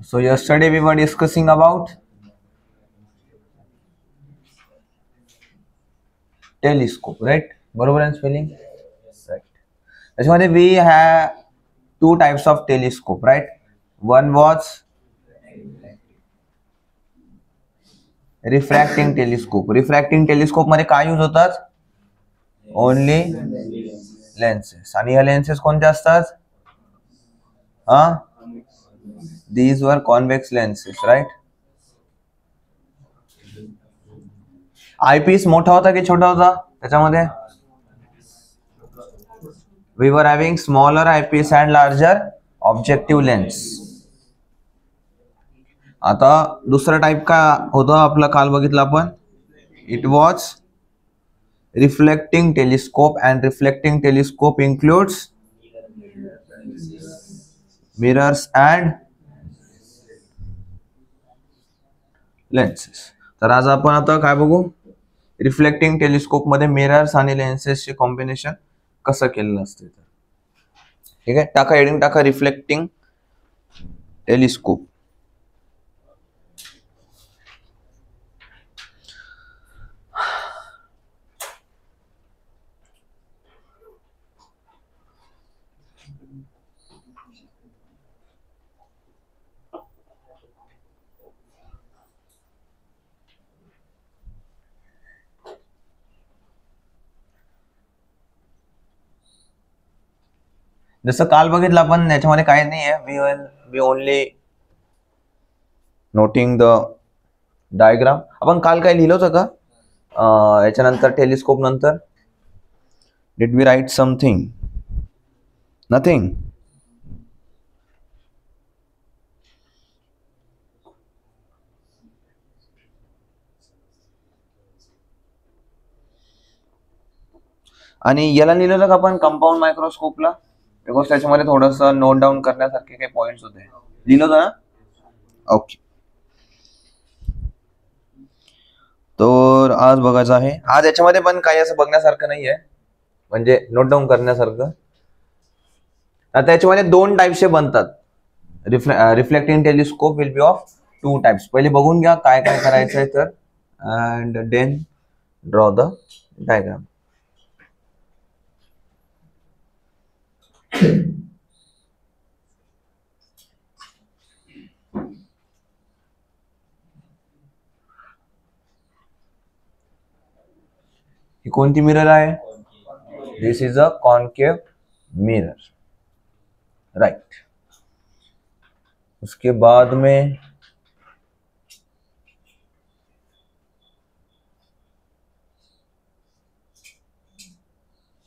So yesterday we were discussing about telescope, right? बरोबर आहे spelling? Right. त्याच्यामध्ये we have two types of telescope, right? One was refracting telescope. Refracting telescope मध्ये काय use होतात? Only lenses. आणि या lenses कोणत्या असतात? These were convex lenses, right? Eyepiece मोठा होता की छोटा होता त्याच्यामध्ये? We were having smaller eyepiece and larger objective lens. आता दुसरा टाइप का होता आपला काल बघितला आपण. It was reflecting telescope, and reflecting telescope includes mirrors and lenses. तर आज आपण आता काय बघू? रिफ्लेक्टिंग टेलिस्कोप मध्ये मिरर्स आणि लेन्सेसचे कॉम्बिनेशन कसं केलेलं असते. ठीक आहे, टाका हेडिंग टाका रिफ्लेक्टिंग टेलिस्कोप. जसं काल बघितलं आपण, याच्यामध्ये काही नाही आहे. We will be only noting the diagram. आपण काल काय लिहिलं होतं का याच्यानंतर टेलिस्कोप नंतर? Did we write something? Nothing. आणि याला लिहिलेलं का आपण कंपाऊंड मायक्रोस्कोपला? बिकॉज त्याच्यामध्ये थोडस नोट डाऊन करण्यासारखे काही पॉइंट्स होते. लिहिलं होतं ना? ओके. तर आज बघायचं आहे. आज याच्यामध्ये पण काही असं बघण्यासारखं नाही आहे, म्हणजे नोट डाऊन करण्यासारखं. आता याच्यामध्ये दोन टाइप्सचे बनतात. Reflecting telescope will be of two types. पहिले बघून घ्या काय काय करायचं आहे तर, and then draw the diagram. ही कोणती मिरर आहे? This is a concave mirror, right. उसके बाद में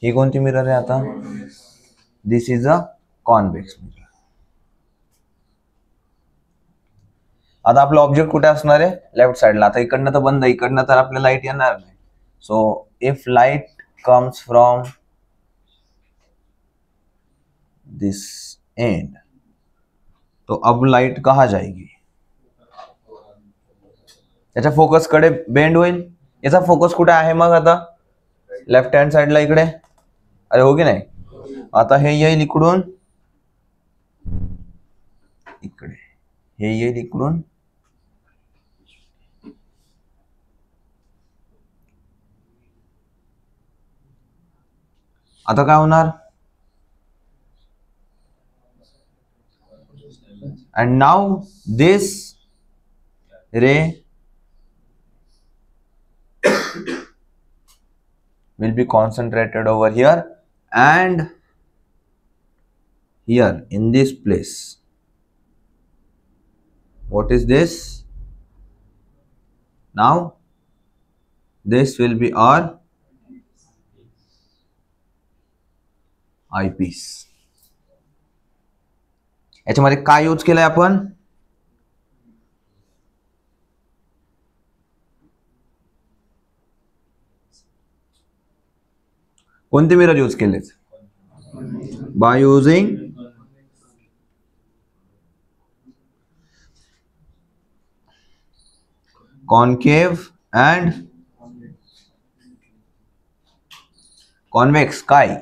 ही कोणती मिरर आहे आता? This is a convex mirror. आता आपलं ऑब्जेक्ट कुठे असणार आहे? लेफ्ट साइडला. आता इकडनं तर बंद, इकडनं तर आपल्याला लाईट येणार नाही. So if light comes from this and, तो अब लाइट कहाँ जाएगी? याच्या फोकस कडे बेंड होईल. याचा फोकस कुठे आहे मग आता? लेफ्ट हँड साइडला इकडे. अरे हो की नाही? आता हे येईल इकडून इकडे, हे येईल इकडून आता काय होणार? and now this ray will be concentrated over here and here in this place. What is this? Now this will be our eyepiece. याच्यामध्ये काय यूज केलंय आपण? कोणते मिरर यूज केलेत? By using concave and convex काय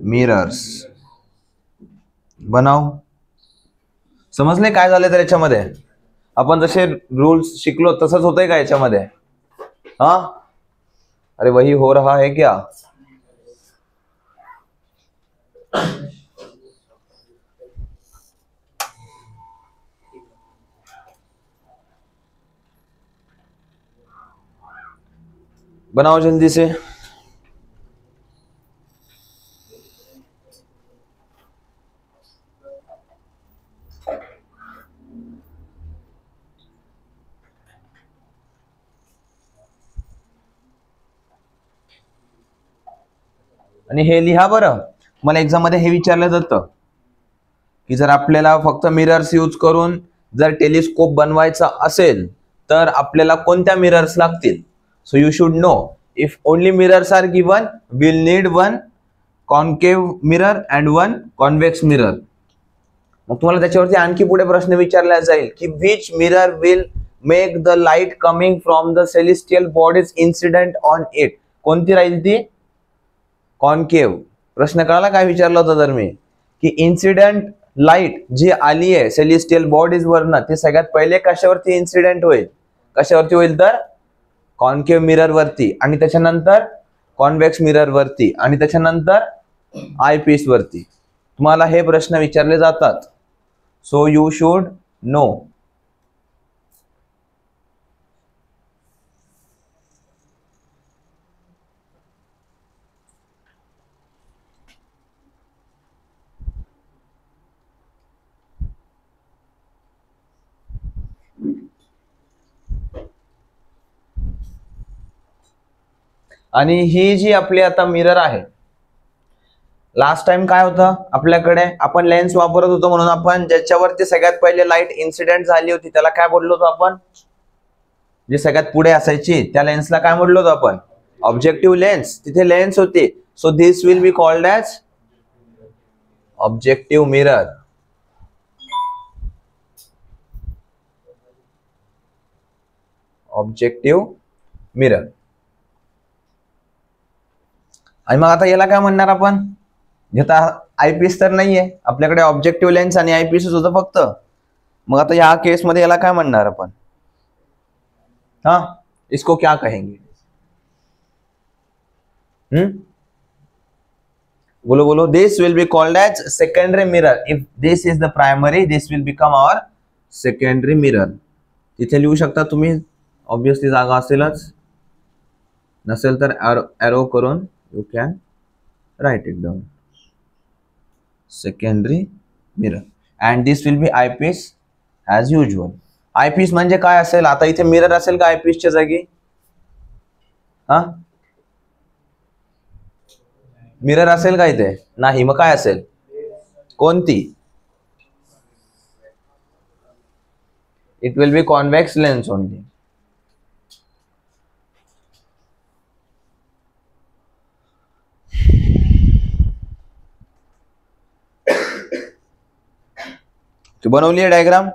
mirrors बनाव. समजले काय झालं तर याच्यामध्ये आपण जसे रूल्स शिकलो तसंच होतंय का याच्यामध्ये. हा अरे वही हो रहा है क्या. बनाओ जल्दी से. आणि हे लिहा बरं. मला एक्झाम मध्ये हे विचारलं जातं की जर आपल्याला फक्त मिरर्स यूज करून जर टेलिस्कोप बनवायचा असेल तर आपल्याला कोणत्या मिरर्स लागतील. So you should know if only mirrors are given will need one concave mirror and one convex mirror. मग तुम्हाला त्याच्यावरती आणखी पुढे प्रश्न विचारला जाईल की which mirror will make the light coming from the celestial bodies incident on it. कोणती राहील ती कॉन्केव्ह. प्रश्न कळाला काय विचारला होता तर मी की इन्सिडेंट लाईट जी आली आहे सेलेस्टियल बॉडीज वरनं ती सगळ्यात पहिले कशावरती इन्सिडेंट होईल. कशावरती होईल तर कॉन्केव्ह मिरर वरती आणि त्याच्यानंतर कॉन्व्हेक्स मिरर वरती आणि त्याच्यानंतर आय पीस वरती. तुम्हाला हे प्रश्न विचारले जातात. सो यू शुड नो. आणि ही जी आपली आता मिरर आहे लास्ट टाइम काय होतं आपल्याकडे आपण लेन्स वापरत होतो म्हणून आपण ज्याच्यावरती सगळ्यात पहिले लाईट इन्सिडेंट झाली होती त्याला काय बोललो होतो आपण. जे सगळ्यात पुढे असायची त्या लेन्सला काय बोललो होतो आपण ऑब्जेक्टिव्ह लेन्स. तिथे लेन्स होती. So this will be called as objective mirror. Objective mirror. आणि मग आता याला काय म्हणणार आपण. आता आयपीस तर नाहीये आपल्याकडे ऑब्जेक्टिव्ह लेन्स आणि आयपीसच होतं फक्त. मग आता या केस मध्ये याला काय म्हणणार आपण. हा इसको क्या कहेंगे. बोलो बोलो. This will be called as secondary mirror. If this is the primary this will become our secondary mirror. तिथे लिहू शकता तुम्ही. ऑब्विसली जागा असेलच. नसेल तर एरो करून you can write it down. Secondary mirror and this will B eyepiece as usual. Eyepiece म्हणजे काय असेल. आता इथे मिरर असेल का आयपीसच्या जागी. हा मिरर असेल का इथे नाही. मग काय असेल कोणती. It will B convex lens only. बनवली आहे डायग्राम.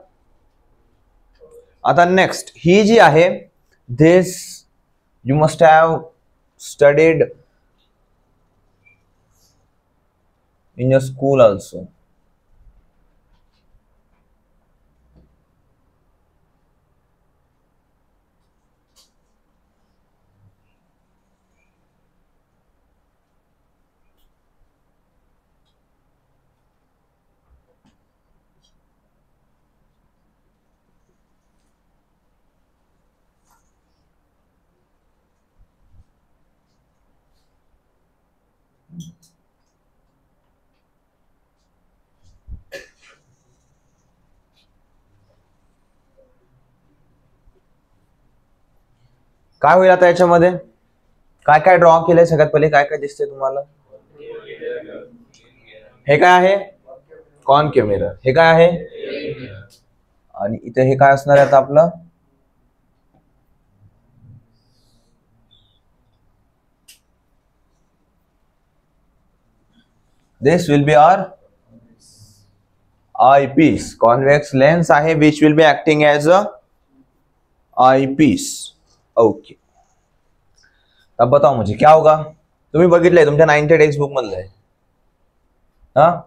आता नेक्स्ट ही जी आहे this you must have studied in your school also. काय होईल आता याच्यामध्ये काय काय ड्रॉ केलंय सगळ्यात पहिले काय काय दिसतंय तुम्हाला. हे काय आहे कॉन्केव्ह मिरर. हे काय आहे आणि इथे हे काय असणार आहे आता आपलं this will be our eyepiece. Convex lens आहे which will be acting as a eyepiece. Okay अब बताओ मुझे क्या होगा. तुम्ही बघितलंय तुमच्या 9th टेक्स्ट बुक मधलं आहे. हा,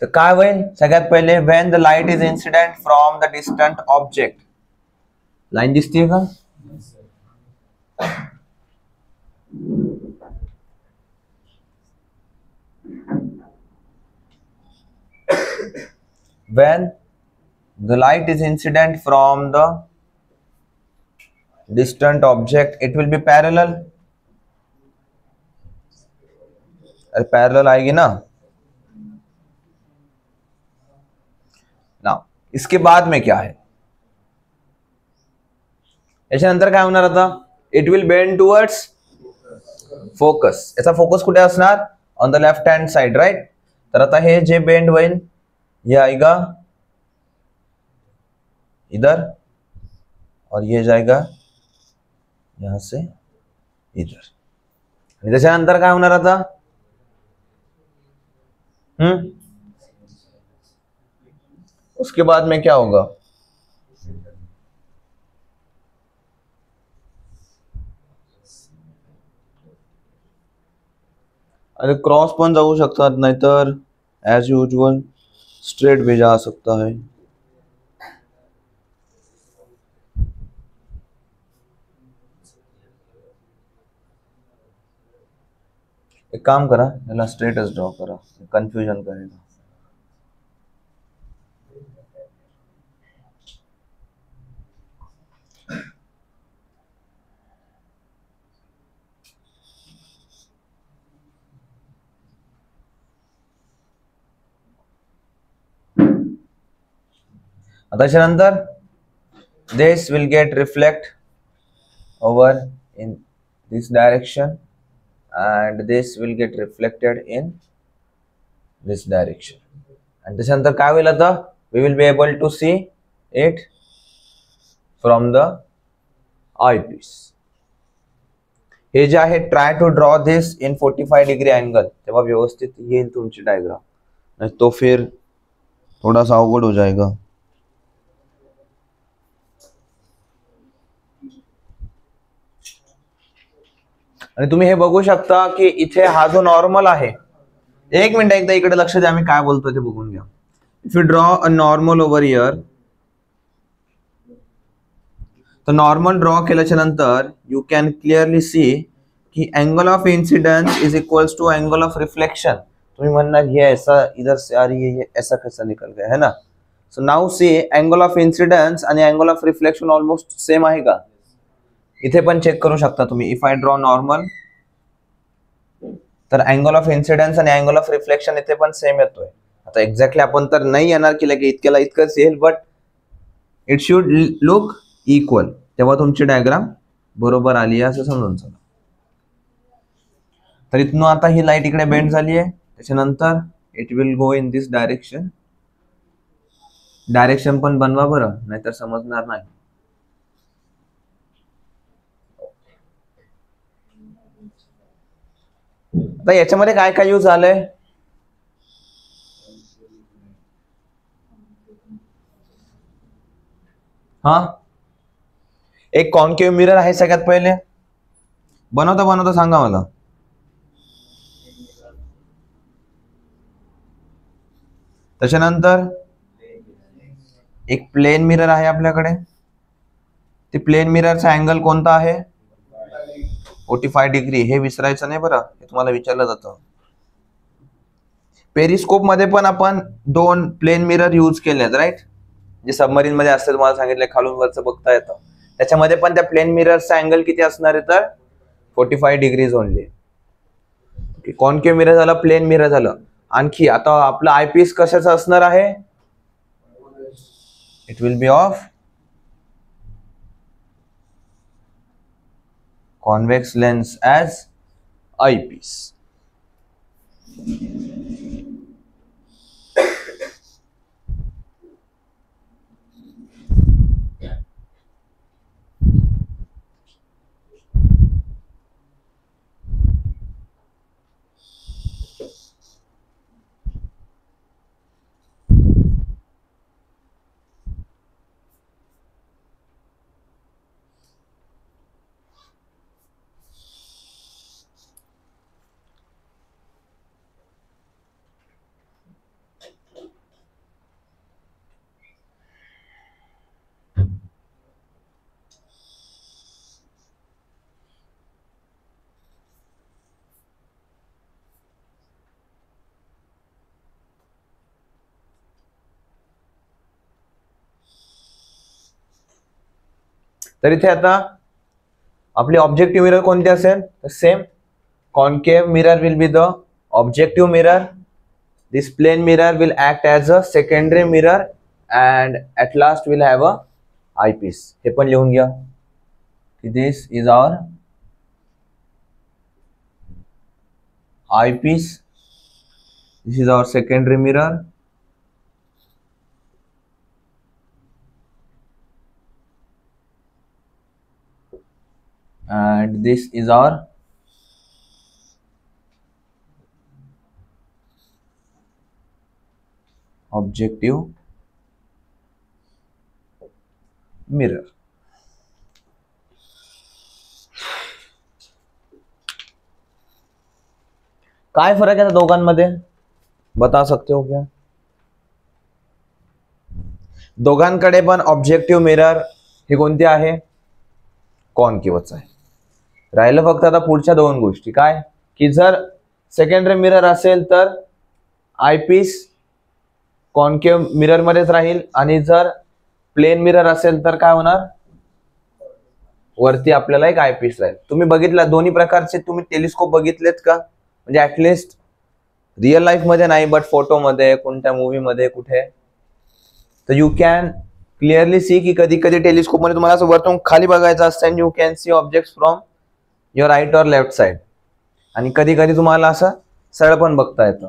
तर काय होईल सगळ्यात पहिले, when the light is incident from the distant object. Line दिसतीये का? when the light is incident from the distant object, it will be parallel. अरे पैरेलल आएगी ना. नाउ इसके बाद में क्या है, याच्यानंतर काय होणार आता, it will bend towards focus. याचा फोकस कुठे असणार, on the left hand side, right. तर आता हे जे बेंड होईल ये आएगा इधर और ये जाएगा यहां से इधर. आणि त्याच्यानंतर काय होणार आता, उसके बाद में क्या होगा, अरे क्रॉस पण जाऊ शकतात, नाहीतर ॲज युजल स्ट्रेट भी जा सकता है. एक काम करा, याला स्ट्रेटच ड्रॉ करा, कन्फ्युजन करेगा. त्याच्यानंतर this will get reflect over in this direction and this will get reflected in this direction. आणि त्याच्यानंतर काय होईल आता, we will be able to see it from the eyepiece. हे जे आहे, try to draw this in 45 degree angle, तेव्हा व्यवस्थित येईल तुमची डायग्राम, नहीं तो फिर थोड़ा सा अवघड हो जाएगा. आणि तुम्ही हे बघू शकता की इथे हा जो नॉर्मल आहे, एक मिनिट एकदा इकडे लक्ष द्या, मी काय बोलतोय ते बघून घ्या. If you draw a normal over here, तर नॉर्मल ड्रॉ केल्याच्या नंतर यू कॅन क्लिअरली सी की angle of incidence is equals to angle of reflection. तुम्ही म्हणणार ये ऐसा इधर से आ रही है, ये ऐसा कैसा निकल गया है ना. So now see angle of incidence आणि angle of reflection almost same आहे का, इथे पण चेक करू शकता तुम्ही. इफ आय ड्रॉ नॉर्मल, तर अँगल ऑफ इन्सिडेंस आणि अँगल ऑफ रिफ्लेक्शन इथे पण सेम येतोय. आता एक्झॅक्टली आपण तर नाही येणार की लगे इतक्याला इतकंच येईल, but it should look equal, तेव्हा तुमची डायग्राम बरोबर आली आहे असं समजून चला. तर इथून आता ही लाईट इकडे बेंड झाली आहे, त्याच्यानंतर it will go in this direction. Direction पण बनवा बरं, नाहीतर समजणार नाही. आता याच्यामध्ये काय काय यूज झालंय, हा एक कॉन्केव्ह मिरर आहे. सगळ्यात पहिले बनवता सांगा मला. त्याच्यानंतर एक प्लेन मिरर आहे आपल्याकडे, ते प्लेन मिररचा अँगल कोणता आहे, 45 डिग्री. हे विसरायचं नाही बरं, हे तुम्हाला विचारलं जातं. पेरिस्कोप मध्ये पण आपण 2 प्लेन मिरर यूज केलेत, राईट. जे सबमरीन मध्ये असते, तुम्हाला सांगितलं खालून वरचं बघता येतं, त्याच्यामध्ये पण त्या प्लेन मिररचा अँगल किती असणार आहे, तर 45 डिग्रीज ओनली. कॉन्केव्ह मिरर झालं, प्लेन मिरर झालं. आणखी आता आपलं आयपीस कशाचं असणार आहे, it will be of convex lens as eyepiece. तर इथे आता आपली ऑब्जेक्टिव्ह मिरर कोणती असेल, तर same concave mirror will be the objective mirror. This plane mirror will act as a secondary mirror and at last will have a eyepiece. हे पण लिहून घ्या की this is our eyepiece, this is our secondary mirror, and this is our objective mirror. काय फरक है दोघांमध्ये, बता सकते हो क्या? दोघांकडे पण ऑब्जेक्टिव्ह मिरर ही कोणती आहे, कॉन्केव्हच आहे. राहिलं फक्त आता पुढच्या दोन गोष्टी काय, की जर सेकंडरी मिरर असेल तर आयपीस कॉन्केव्ह मिरर मध्येच राहील, आणि जर प्लेन मिरर असेल तर काय होणार, वरती आपल्याला एक आयपीस राहील. तुम्ही बघितला दोन्ही प्रकारचे तुम्ही टेलिस्कोप बघितलेत का, म्हणजे ऍटलिस्ट रिअल लाईफ मध्ये नाही बट फोटो मध्ये, कोणत्या मूवी मध्ये, कुठे, तर यू कॅन क्लिअरली सी की कधी कधी टेलिस्कोप मध्ये तुम्हाला असं वरतून खाली बघायचं असतं and you can see objects from your right और लेफ्ट साइड, आणि कधी कधी तुम्हाला असं सरळ पण बघता येतं.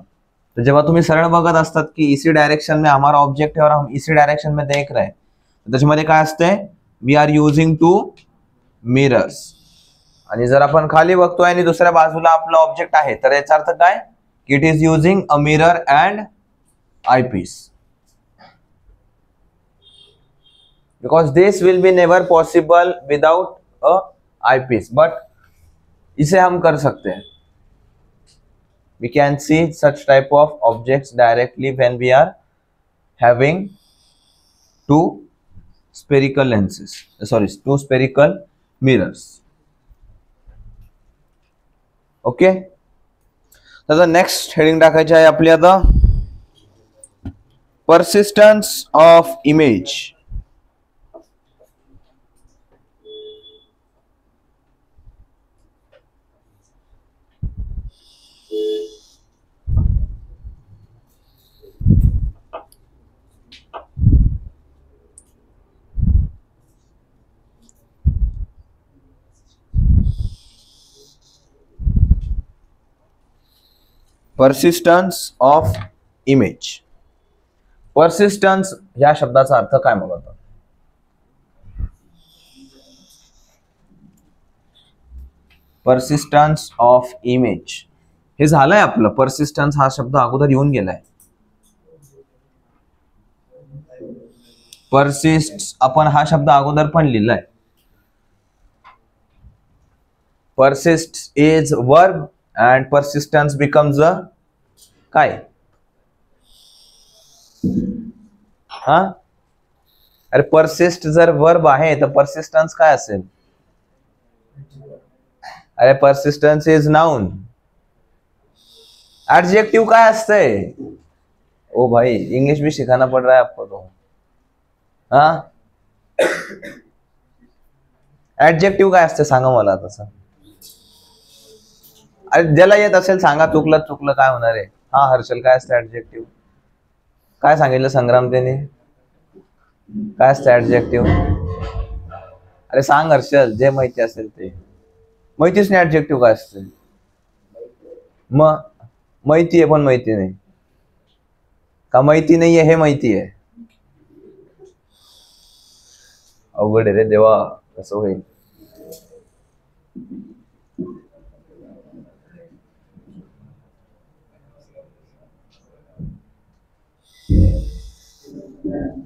तर जेव्हा तुम्ही सरळ बघत असतात की इसी डायरेक्शन में हमारा ऑब्जेक्ट है और हम इसी डायरेक्शन में देख रहे हैं, त्याच्यामध्ये काय असते, we are using two mirrors. आणि जर आपण खाली बघतोय आणि दुसऱ्या बाजूला आपला ऑब्जेक्ट आहे, तर याचा अर्थ काय, की it is using a mirror and eyepiece, because this will be never possible without a eyepiece, but इसे हम कर सकते हैं. We can see such type of objects directly when we are having two spherical lenses, two spherical mirrors. Okay, तर next heading टाकायची आहे आपली आता, persistence of image. Persistence of image. Persistence या शब्दाचा अर्थ काय मग आता, पर्सिस्टन्स ऑफ इमेज हे झालंय आपलं. पर्सिस्टन्स हा शब्द अगोदर येऊन गेलाय. पर्सिस्ट आपण हा शब्द अगोदर पण लिहिलाय. Persist is verb and persistence becomes a काय, हा, अरे persist जर वर्ब आहे तर persistence काय असेल, अरे persistence is noun. adjective काय असते, ओ भाई इंग्लिश भी सिखाना पड़ रहा है आपको तो, हाँ adjective काय असते सांगा मला तसं. अरे ज्याला येत असेल सांगा, चुकलं काय होणार आहे. हा हर्षल काय असतं ऍडजेक्टिव्ह, काय सांगितलं संग्राम त्याने, काय असतं ऍडजेक्टिव्ह, अरे सांग हर्षल, जे माहिती असेल ते. माहितीच नाही ऍडजेक्टिव्ह काय असतं, मग माहिती आहे पण माहिती नाही का, माहिती नाहीये हे माहिती आहे. अवघड आहे रे देवा, कसं होईल.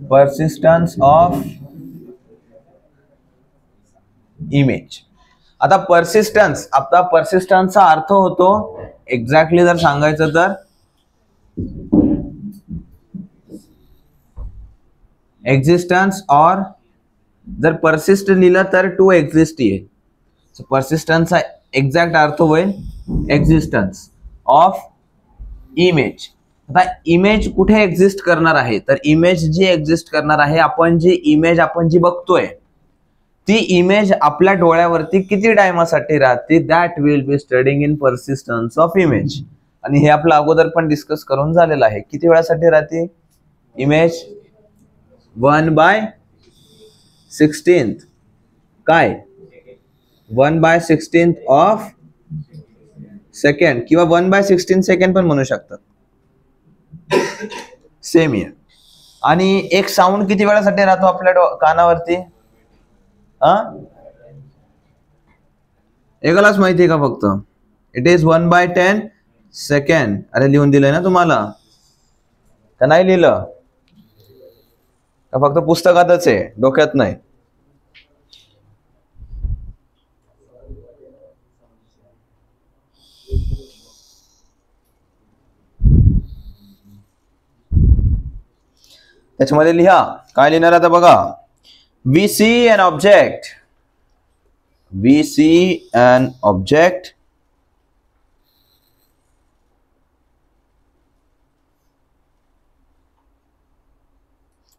Persistence of image. आता पर्सिस्टन्स, आता पर्सिस्टन्सचा अर्थ होतो एक्झॅक्टली जर सांगायचं तर एक्झिस्टन्स, और जर पर्सिस्ट लिहिलं तर टू एक्झिस्ट येईल. पर्सिस्टन्सचा एक्झॅक्ट अर्थ होईल एक्झिस्टन्स ऑफ इमेज. आता इमेज कुठे एक्झिस्ट करणार आहे, तर इमेज जी एक्झिस्ट करणार आहे, आपण जी इमेज आपण जी बघतोय ती इमेज आपल्या डोळ्यावरती किती टाइमासाठी राहते, that will be studying in persistence of image. आणि हे आपलं अगोदर पण डिस्कस करून झालेलं आहे. किती वेळासाठी राहते इमेज? 1/16 काय 1/16 ऑफ सेकंड किंवा 1/16 सेकंड पण म्हणू शकतात, सेम आहे. आणि एक साऊंड किती वेळासाठी राहतो आपल्या कानावरती? एकालाच माहिती आहे का फक्त? It is 1/10 second. अरे लिहून दिलंय ना तुम्हाला का नाही लिहिलं? का फक्त पुस्तकातच आहे, डोक्यात नाही? त्याच्यामध्ये लिहा. काय लिहिणार आता बघा. We see an object.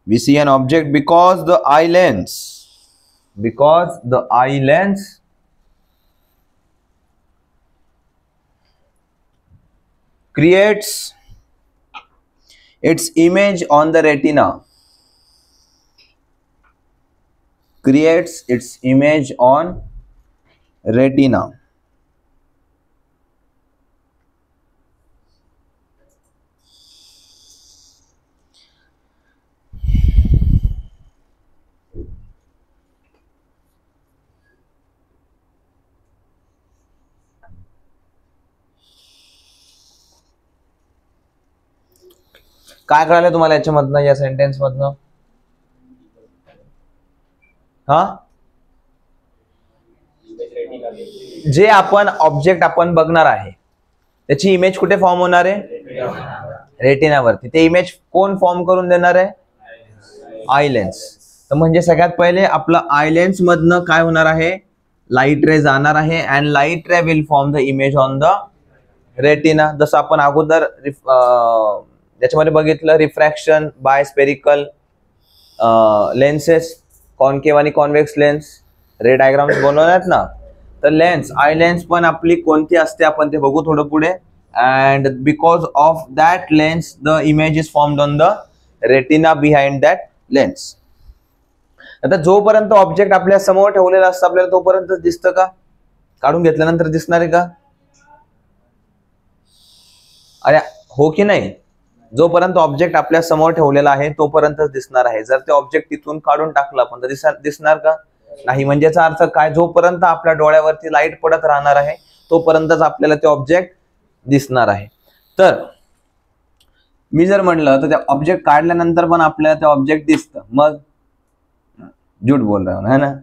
We see an object because the eye lens creates its image on the retina. Creates its image on retina. काय कळालं तुम्हाला याच्यामधनं, या सेंटेन्स मधनं? जे आपण ऑब्जेक्ट आपण बघणार आहे त्याची इमेज कुठे फॉर्म होणार आहे? रेटिनावरती. ते इमेज कोण फॉर्म करून देणार आहे? Eye lens. तर म्हणजे सगळ्यात पहिले आपलं आय लेन्स मधनं काय होणार आहे? लाईट रे जाणार आहे अँड लाईट रे will form the image on the retina. जसं आपण अगोदर त्याच्यामध्ये बघितलं, refraction bye spherical lenses, concave आणि कॉन्व्हेक्स लेन्स, रे डायग्राम्स बनवण्यात ना. तर लेन्स, आय लेन्स पण आपली कोणती असते आपण ते बघू थोडं पुढे. And because of that lens the image is formed on the retina behind that lens. आता जोपर्यंत ऑब्जेक्ट आपल्या समोर ठेवलेला असतं आपल्याला तोपर्यंत दिसतं का? काढून घेतल्यानंतर दिसणार आहे का? अरे हो की नाही? जोपर्यंत ऑब्जेक्ट आपल्या समोर ठेवलेला आहे तोपर्यंतच दिसणार आहे. जर ते ऑब्जेक्ट तिथून काढून टाकलं आपण तर दिसणार का? नाही. म्हणजे याचा अर्थ काय? जोपर्यंत आपल्या डोळ्यावरती लाईट पडत राहणार आहे तोपर्यंतच आपल्याला ते ऑब्जेक्ट दिसणार आहे. तर मी जर म्हणलं तर त्या ऑब्जेक्ट काढल्यानंतर पण आपल्याला ते ऑब्जेक्ट दिसतं, मग झूट बोल रहा है ना?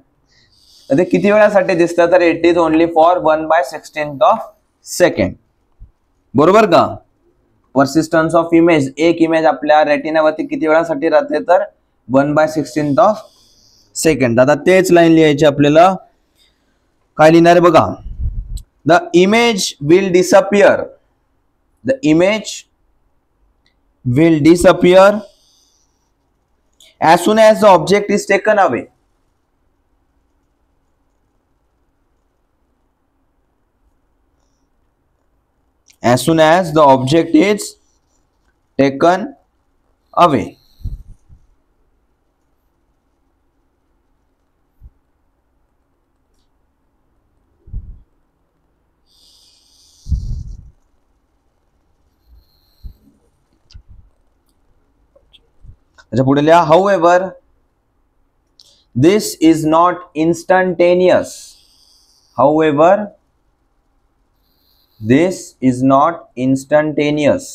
तर ते किती वेळासाठी दिसतं? तर it is only for 1/16 of second. बरोबर का? परसिस्टन्स ऑफ इमेज, एक इमेज आपल्या रेटिनावरती किती वेळासाठी राहते? तर 1/16 ऑफ सेकंड. आता तेच लाईन लिहायची आपल्याला. काय लिहिणार आहे बघा. The image will disappear. The image will disappear as soon as the object is taken away. As soon as the object is taken away. अच्छा पुढे लिहा. However, this is not instantaneous. However, this is not instantaneous.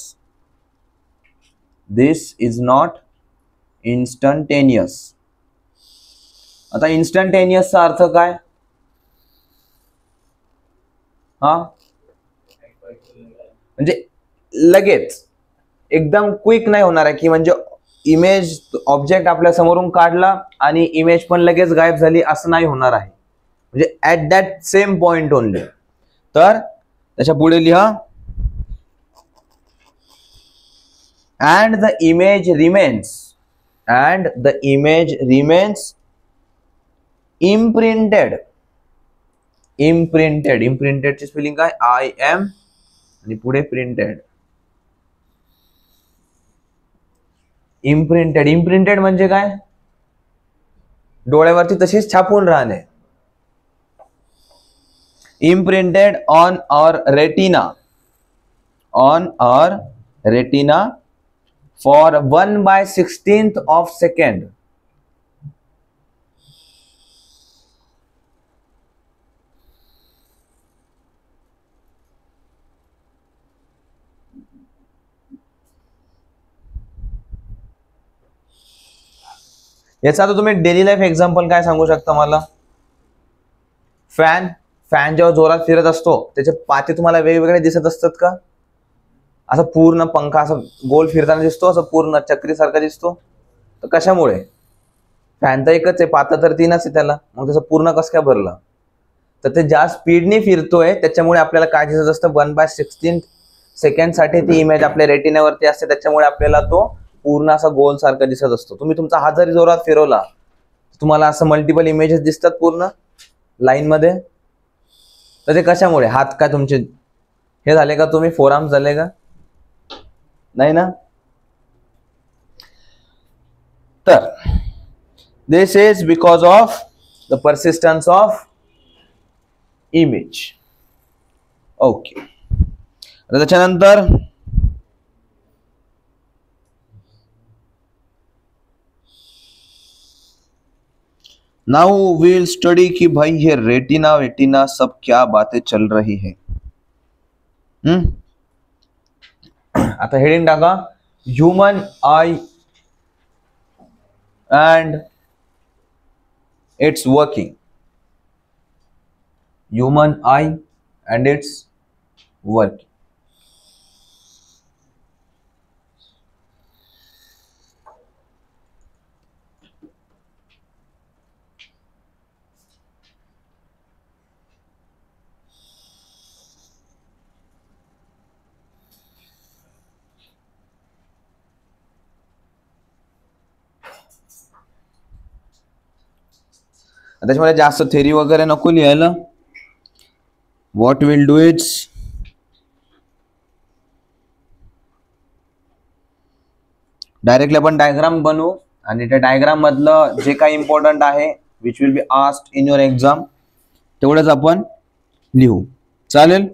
This is not instantaneous. आता instantaneous चा अर्थ काय? म्हणजे लगेच एकदम quick नाही होणार आहे, की म्हणजे इमेज ऑब्जेक्ट आपल्या समोरून काढला आणि इमेज पण लगेच गायब झाली असं नाही होणार आहे. म्हणजे at that same point only. तर त्याच्या पुढे लिहा. And the image remains. And the image remains imprinted. इम्प्रिंटेडची स्पेलिंग काय? IM आणि पुढे प्रिंटेड. इम्प्रिंटेड म्हणजे काय? डोळ्यावरती तशीच छापून राहणे. इम्प्रिंटेड ऑन और रेटिना फॉर 1/16 of second. याचा आता तुम्ही डेली लाईफ एक्झाम्पल काय सांगू शकता मला? फॅन जेव्हा जोरात फिरत असतो त्याचे पाते तुम्हाला वेगवेगळे दिसत असतात का? असं पूर्ण पंखा असं गोल फिरताना दिसतो, असं पूर्ण चक्रीसारखा दिसतो. तर कशामुळे? फॅन तर एकच आहे, पातं तर 3च आहे त्याला, मग त्याचं पूर्ण कसं काय भरलं? तर ते ज्या स्पीडने फिरतोय त्याच्यामुळे आपल्याला काय दिसत असतं? 1/16 सेकंडसाठी ती इमेज आपल्या रेटिनावरती असते, त्याच्यामुळे आपल्याला तो पूर्ण असा गोल सारखा दिसत असतो. तुम्ही तुमचा हात जरी जोरात फिरवला तुम्हाला असं मल्टिपल इमेजेस दिसतात पूर्ण लाईन मध्ये. तर ते कशामुळे? हात काय तुमचे हे झाले का? तुम्ही फोरआर्म झाले का? नाही ना. तर this is because of the persistence of image. Okay. त्याच्यानंतर नाउ विल स्टडी की भाई ये रेटिना सब क्या बातें चल रही है. आता हेडिंग टाका, human I and its working. Human eye and its working. त्याच्यामध्ये जास्त थेरी वगैरे नको लिहायला. What will do it's directly आपण डायग्राम बनवू आणि त्या डायग्राम मधलं जे काही इम्पॉर्टंट आहे which will be asked in your exam तेवढंच आपण लिहू. चालेल.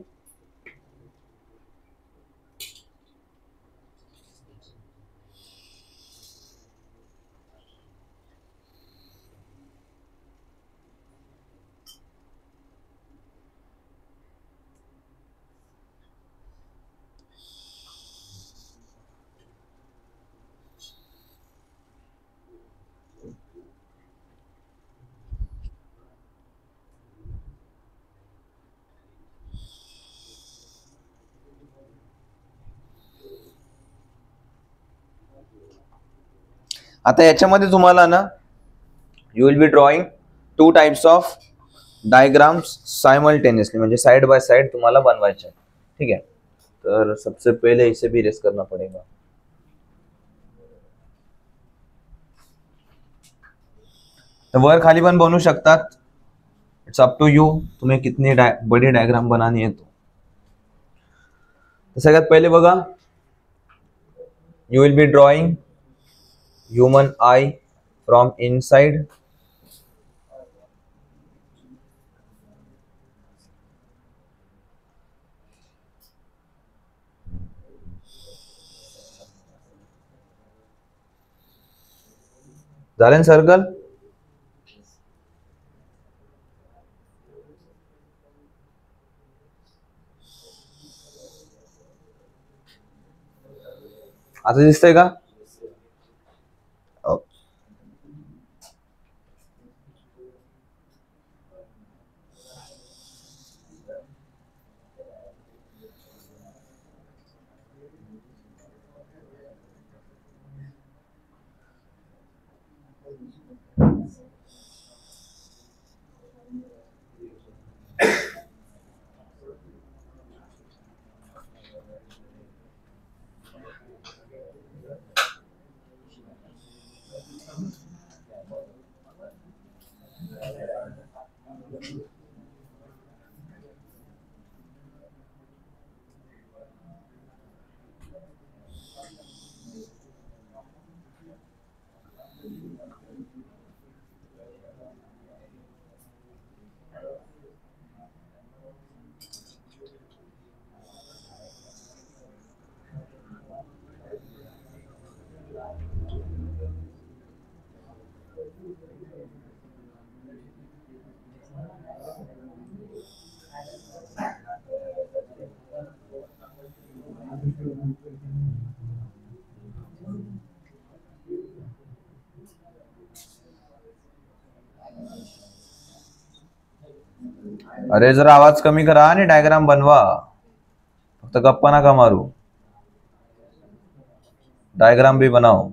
आता याच्यामध्ये तुम्हाला ना you will be drawing 2 types of diagrams simultaneously, म्हणजे साइड बाय साइड तुम्हाला बनवायचे. ठीक है. तर सबसे पहले इसे भी रेस करना पड़ेगा. तर वर खाली पण बनवू शकतात. इट्स अप टू यू, तुम्हें कितनी बड़ी डायग्राम बनानी है. तो सगळ्यात पहिले बघा, you will be drawing human I from inside. झालं सर्कल. आता दिसतंय का? अरे जरा आवाज कमी करा आणि डायग्राम बनवा, फक्त गप्पा नका मारू, डायग्राम भी बनाओ.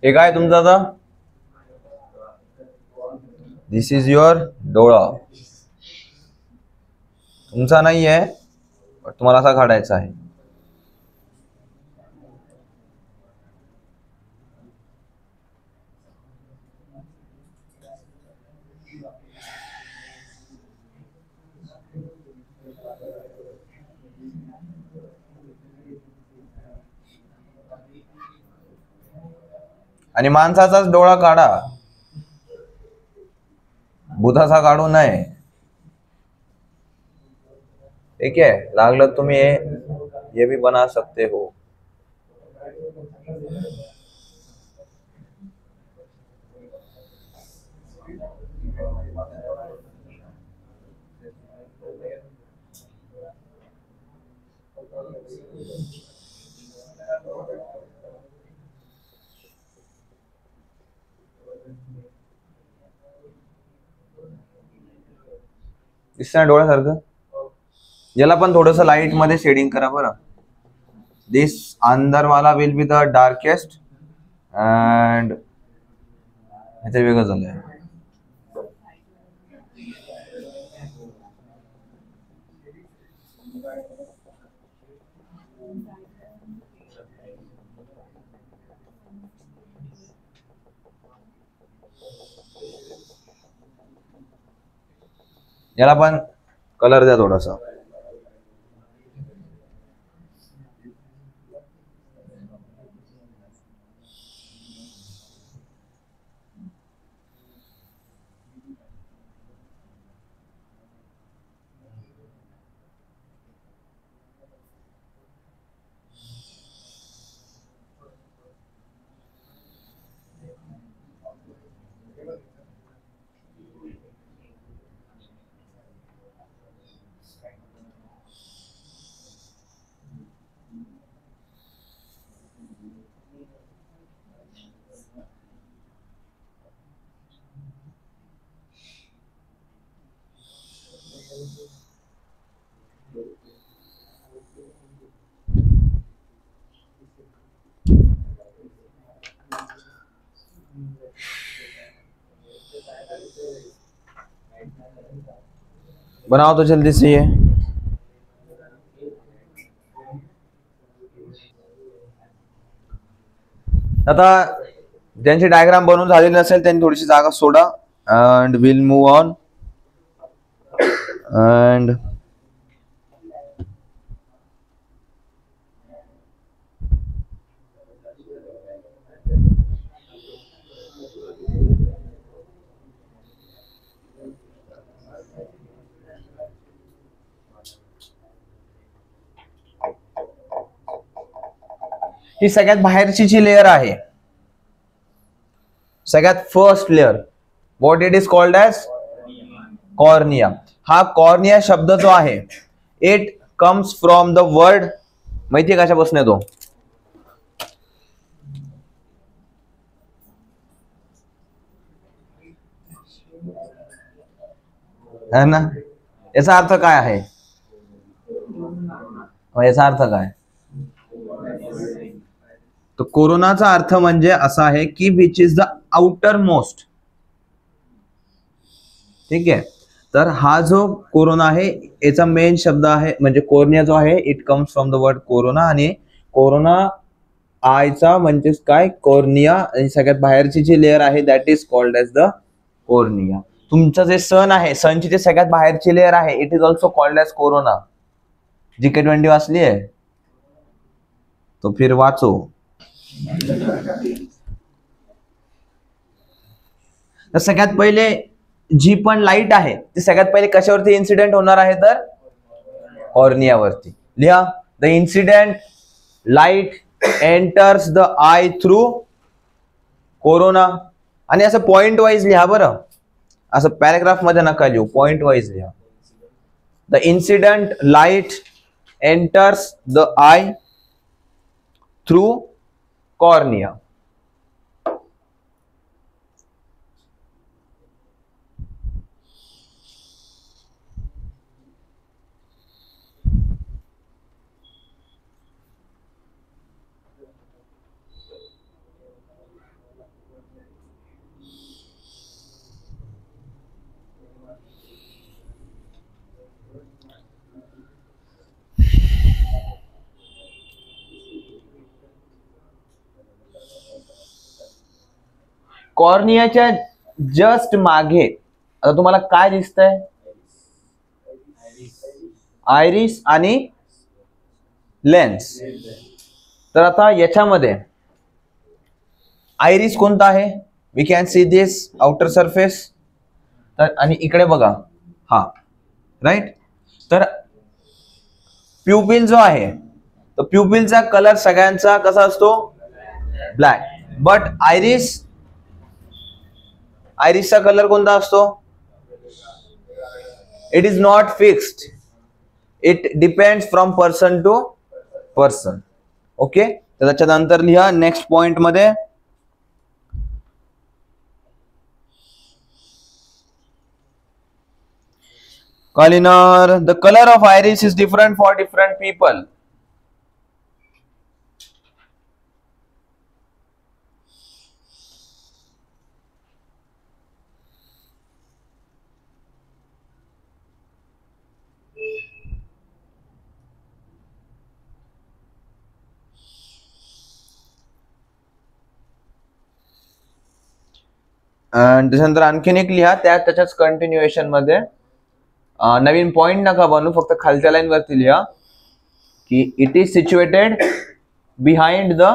हे काय तुमचं आता? दिस इज युअर डोळा. तुमचा नाही आहे, पण तुम्हाला असा काढायचा आहे. आणि माणसाचाच डोळा काढा, भूताचा काढू नये. ठीक है, लागलं तुम्ही ये भी बना सकते हो. दिसतं डोळ्यासारखं. याला पण थोडस लाईट मध्ये शेडिंग करा बरं. दिस अंदर वाला will be the darkest and हे वेगळं झालंय. याला पण कलर द्या थोडासा. बनाओ तो जल्दी से ये. आता ज्यांची डायग्राम बनवून झालेली नसेल त्यांनी थोडीशी जागा सोडा. And will move on. And ही सगळ्यात बाहेरची जी लेअर आहे, सगळ्यात first layer, what it is called as cornea. हा कॉर्निया शब्द जो आहे it comes from the word, माहितीये कशापासून येतो? है ना. याचा अर्थ काय आहे? याचा अर्थ काय? तो कोरोनाचा अर्थ म्हणजे असा आहे की विच इज द आउटर मोस्ट. ठीक आहे. तर हा जो कोरोना आहे याचा मेन शब्द आहे म्हणजे कॉर्निया जो आहे it comes from the word corona. आणि कोरोना आयचा म्हणजे काय? कॉर्निया. आणि सगळ्यात बाहेरची जी लेअर आहे that is called as the cornea. तुमचं जे सन आहे, सनची जी सगळ्यात बाहेरची लेअर आहे it is also called as corona. GK20 वाचली आहे तो फिर वाचो. तर सगळ्यात पहिले जी पण लाईट आहे ती सगळ्यात पहिले कशावरती इन्सिडेंट होणार आहे? तर कॉर्नियावरती. लिहा, the incident light enters the eye through corona. आणि असं पॉइंट वाईज लिहा बरं, असं पॅराग्राफ मध्ये नका लिहू, पॉइंट वाईज लिहा. The incident light enters the eye through cornea. कॉर्नियाच्या जस्ट मागे आता तुम्हाला काय दिसतंय? आयरिस आणि लेन्स. तर आता याच्यामध्ये आयरिस कोणता आहे? We can see this outer surface. तर आणि इकडे बघा हा राईट. तर प्युपिल जो आहे, तर प्युपिलचा कलर सगळ्यांचा कसा असतो? ब्लॅक. बट आयरिसचा कलर कोणता असतो? It is not fixed. It depends from person to person. Okay. तर त्याच्यानंतर लिहा नेक्स्ट पॉइंट मध्ये, काय लिहिणार? The colour of iris is different for different people. त्याच्यानंतर आणखीन एक लिहा त्याच्याच कंटिन्युएशन मध्ये. नवीन पॉइंट नका बनवू, फक्त खालच्या लाईन वरती लिहा की it is situated behind the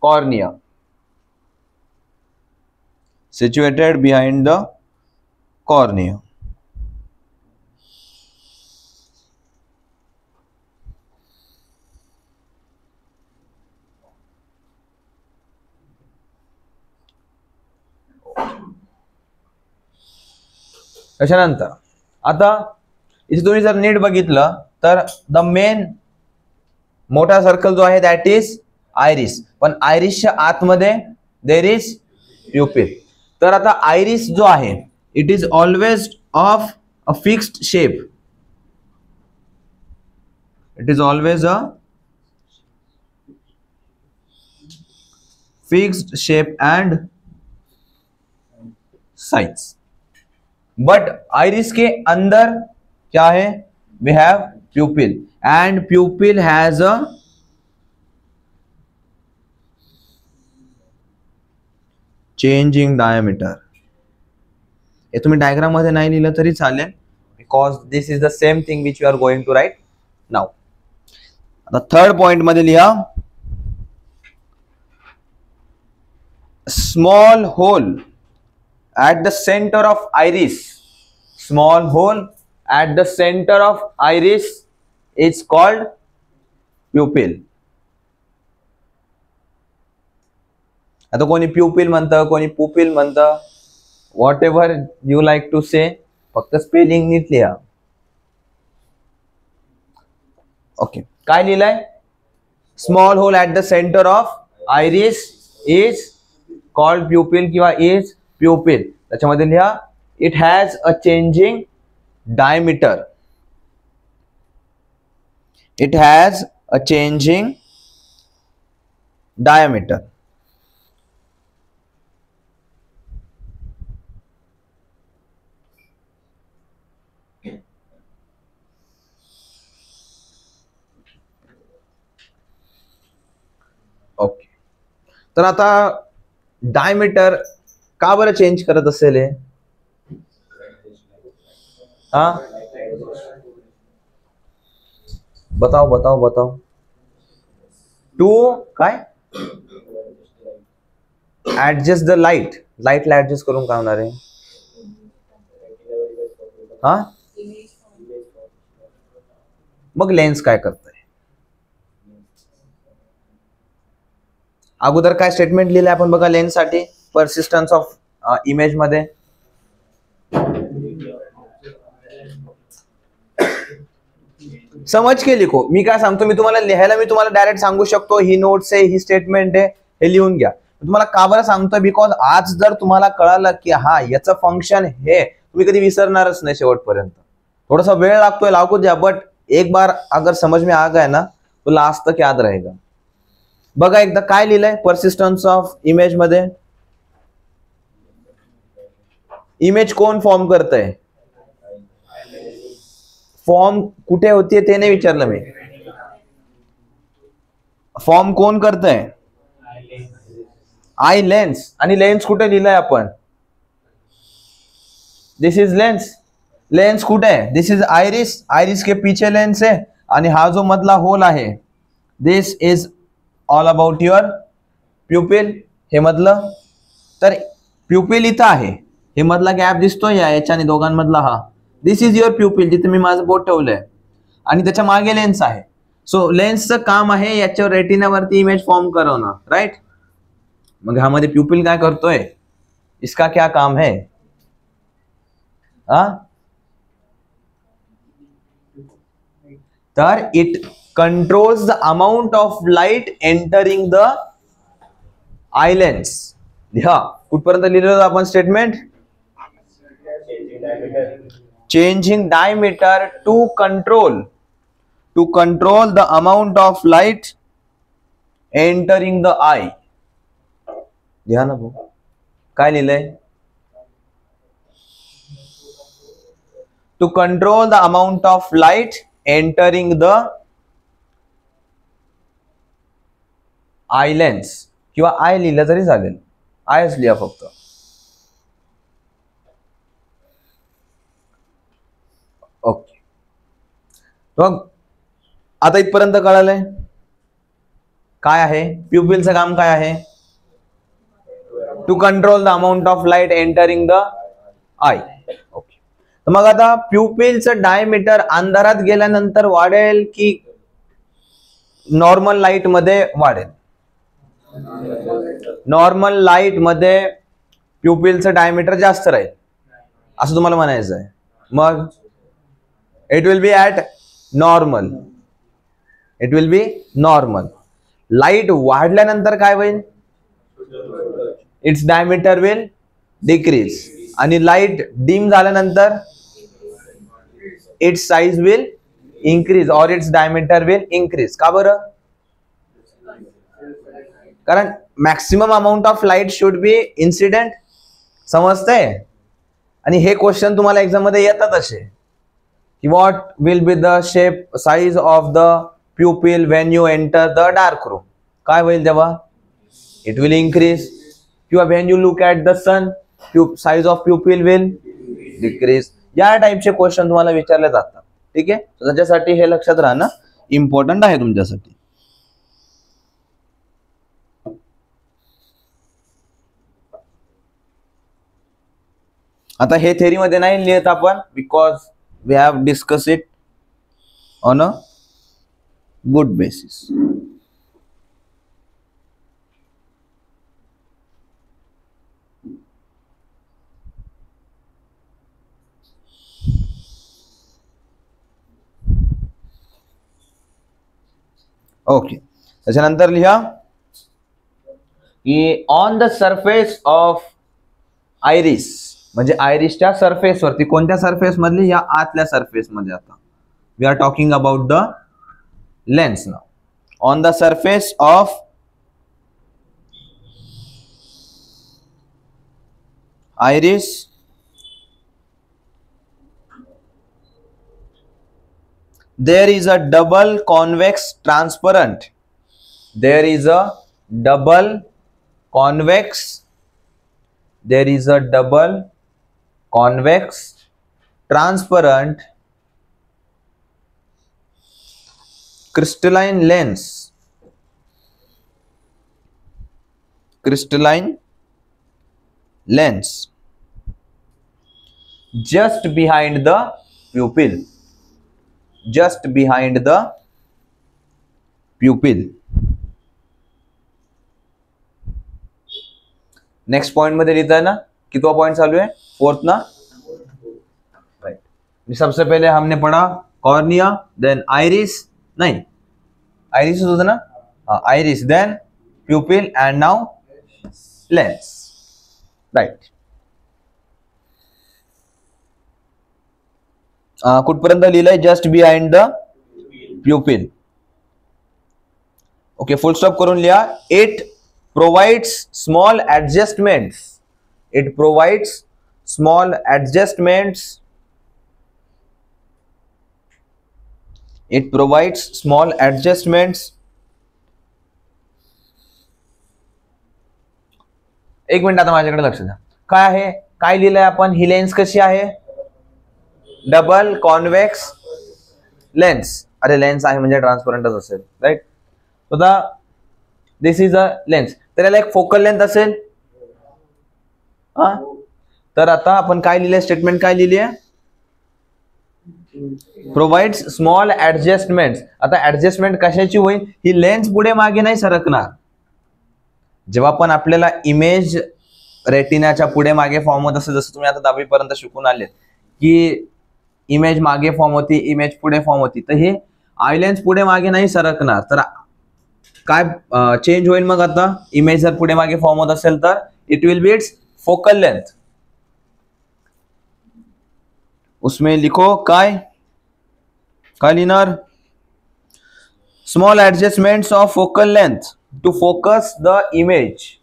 cornea. Situated behind the cornea. त्याच्यानंतर आता इथे तुम्ही जर नीट बघितलं तर द मेन मोठा सर्कल जो आहे दॅट इज आयरिस. पण आयरिसच्या आतमध्ये देर इज प्युपिल. तर आता आयरिस जो आहे it is always of a fixed shape. It is always a fixed shape and size. But iris के अंदर क्या है? We have pupil and pupil has a changing diameter. हे तुम्ही डायग्राम मध्ये नाही लिहिलं तरी चालेल, because this is the same thing which you are going to write now. आता थर्ड पॉइंट मध्ये लिहा, small hole at the center of iris. Small hole at the center of iris is called pupil. आता कोणी pupil म्हणतं, कोणी pupil म्हणतं, whatever you like to say, फक्त spelling नीट लिहा. ओके. काय लिहिलंय? Small hole at the centre of iris is called pupil किंवा इज प्युपिल. त्याच्यामध्ये लिहा it has a changing diameter. It has a changing diameter. Okay. तर आता डायमीटर का बरं चेंज करत असेल? हा, बताओ बताओ बताओ. टू काय? Adjust the light. लाईटला ऍडजस्ट करून काय होणार आहे? हा, मग लेन्स काय करतंय? अगोदर काय स्टेटमेंट लिहिलंय आपण बघा लेन्स साठी, परसिस्टन्स ऑफ इमेज मध्ये. समज के लिखो. मी काय सांगतो, मी तुम्हाला लिहायला मी तुम्हाला डायरेक्ट सांगू शकतो ही नोट्स आहे, ही स्टेटमेंट आहे, हे लिहून घ्या. तुम्हाला का बरं सांगतो? बिकॉज आज जर तुम्हाला कळालं की हा याचं फंक्शन हे, तुम्ही कधी विसरणारच नाही शेवटपर्यंत. थोडासा वेळ लागतोय, लागू द्या, बट एक बार अगर समझ में आ गया ना तो लास्ट तक याद रहेगा. बघा एकदा काय लिहिलंय परसिस्टन्स ऑफ इमेज मध्ये. इमेज कोण फॉर्म करतंय? फॉर्म कुठे होतीये ते नाही विचारलं मी. फॉर्म कोण करतंय? Eye lens. आणि लेन्स कुठे लिहिलंय आपण? This is lens. लेन्स कुठे आहे? This is iris. आयरिस के पीछे लेन्स आहे आणि हा जो मधला होल आहे this is all about your pupil. हे मधलं तर प्युपिल इथं आहे, हे मधला गॅप दिसतोय याच्याने दोघांमधला, हा दिस इज युअर प्युपिल, जिथे मी माझं बोट ठेवलंय, आणि त्याच्या मागे लेन्स आहे. सो लेन्सचं काम आहे याच्यावर रेटिनावरती इमेज फॉर्म करणं, राईट. मग ह्यामध्ये प्युपिल काय करतोय, इसका क्या काम है? तर it controls the amount of light entering the eye lens. लिहा, कुठपर्यंत लिहिलं आपण statement? Changing diameter to control the amount of light entering the eye. लिहा ना भाऊ, काय लिहिलंय? To control the amount of light entering the eye lens, किंवा आय लिहिलं तरी चालेल, आयच लिहा फक्त. ओके, मग आता इथपर्यंत कळालंय काय आहे प्युपिलचं काम, काय आहे? To control the amount of light entering the eye. Okay, तर मग आता प्युपिलचं डायमीटर अंधारात गेल्यानंतर वाढेल की नॉर्मल लाईट मध्ये वाढेल? नॉर्मल लाईट मध्ये प्युपिलचं डायमीटर जास्त राहील असं तुम्हाला म्हणायचं आहे. मग it will be at normal, it will be normal. Light वाढल्यानंतर काय होईल? इट्स डायमीटर विल डिक्रीज, आणि लाईट डिम झाल्यानंतर इट्स साइज विल इन्क्रीज और इट्स डायमीटर विल इन्क्रीज. का बरं? कारण maximum amount of light should be incident. समजतंय? आणि हे क्वेश्चन तुम्हाला एक्झाम मध्ये येतात असे की what will be the shape size of the pupil when you enter the dark room. काय होईल तेव्हा? It will increase. किंवा when you look at the sun size of pupil will decrease. या टाइपचे क्वेश्चन तुम्हाला विचारले जातात. ठीक आहे, त्याच्यासाठी हे लक्षात राहणं इम्पॉर्टंट आहे तुमच्यासाठी. आता हे थेरी मध्ये नाही लिहित आपण, because we have discuss it on a good basis. Okay, त्याच्यानंतर लिहा की on the surface of iris, म्हणजे आयरिसच्या सरफेस वरती. कोणत्या सरफेस मधली? या आतल्या सरफेस मध्ये. आता we are talking about the lens now. On the surface of iris there is a double convex transparent. There is a double convex. There is a double convex transparent crystalline lens. Crystalline lens just behind the pupil. Just behind the pupil. Next point मध्ये लिखता है ना, कितना point चालू है? Fourth ना, right. सबसे पहले हमने पढ़ा कॉर्निया, देन आइरिस, नहीं आइरिस होता ना, iris, then pupil and now lens, right. कुठपर्यंत लिहिलंय? Just behind the pupil. Okay, full stop करून लिहा. It provides small adjustments. It provides small adjustments. It provides small adjustments. एक मिनिट, आता माझ्याकडे लक्ष द्या. काय आहे? काय लिहिलंय आपण? ही लेन्स कशी आहे? Double convex lens. अरे लेन्स आहे म्हणजे ट्रान्सपरंटच असेल, राईट. आता दिस इज अ लेन्स, तर याला एक फोकल लेंथ असेल. हा, तर आता आपण काय लिहिले, स्टेटमेंट काय लिहिली आहे, प्रोव्हाइड्स स्मॉल ऍडजस्टमेंट. आता ऍडजस्टमेंट कशाची होईल, ही लेन्स पुढे मागे नाही सरकणार. जेव्हा पण आपल्याला इमेज रेटिनाच्या पुढे मागे फॉर्म होत असेल, जसं तुम्ही आता 10वी पर्यंत शिकून आले की इमेज मागे फॉर्म होती, इमेज पुढे फॉर्म होती, तर हे आय लेन्स पुढे मागे नाही सरकणार. तर काय चेंज होईल मग, आता इमेज जर पुढे मागे फॉर्म होत असेल तर it will be its focal length. उसमें लिखो काय काय लिहिणार, small adjustments of focal length to focus the image.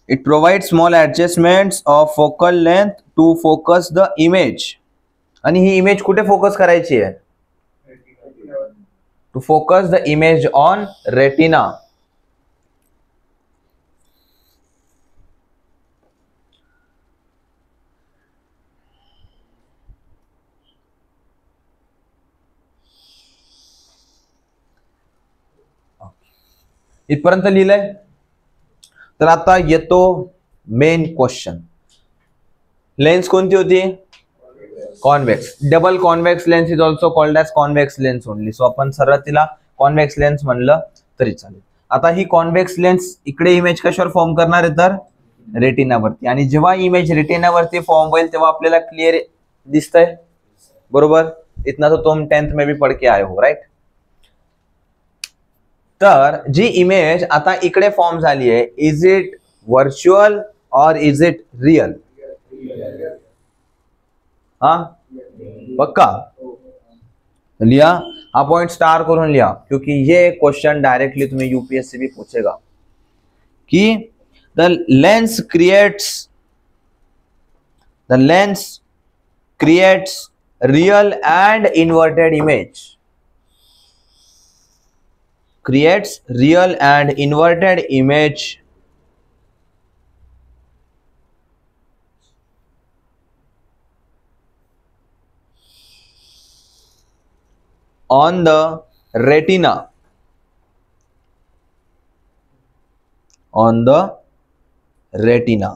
It provides small adjustments of focal length to focus the image. आणि ही इमेज कुठे फोकस करायची आहे, to focus the image on retina. इथपर्यंत लिहिलंय. तर आता येतो मेन क्वेश्चन. लेन्स कोणती होती, convex. Double convex lens is also called as convex lens only. So आपण सरळ तिला कॉन्व्हेक्स लेन्स म्हणलं तरी चालेल. आता ही कॉन्व्हेक्स लेन्स इकडे इमेज कशावर फॉर्म करणार आहे, तर रेटिनावरती. आणि जेव्हा इमेज रेटिनावरती फॉर्म होईल तेव्हा आपल्याला क्लिअर दिसतंय, बरोबर. इतना तो तुम 10th में भी पढ़ के आए हो, राइट. तर जी इमेज आता इकडे फॉर्म झाली आहे, इज इट व्हर्च्युअल और इज इट रियल. हा पक्का लिया, हा पॉइंट स्टार करून लिया, क्योंकि ये क्वेश्चन डायरेक्टली तुम्हें यूपीएससी भी पूछेगा कि the lens creates real and inverted image. Creates real and inverted image on the retina. On the retina.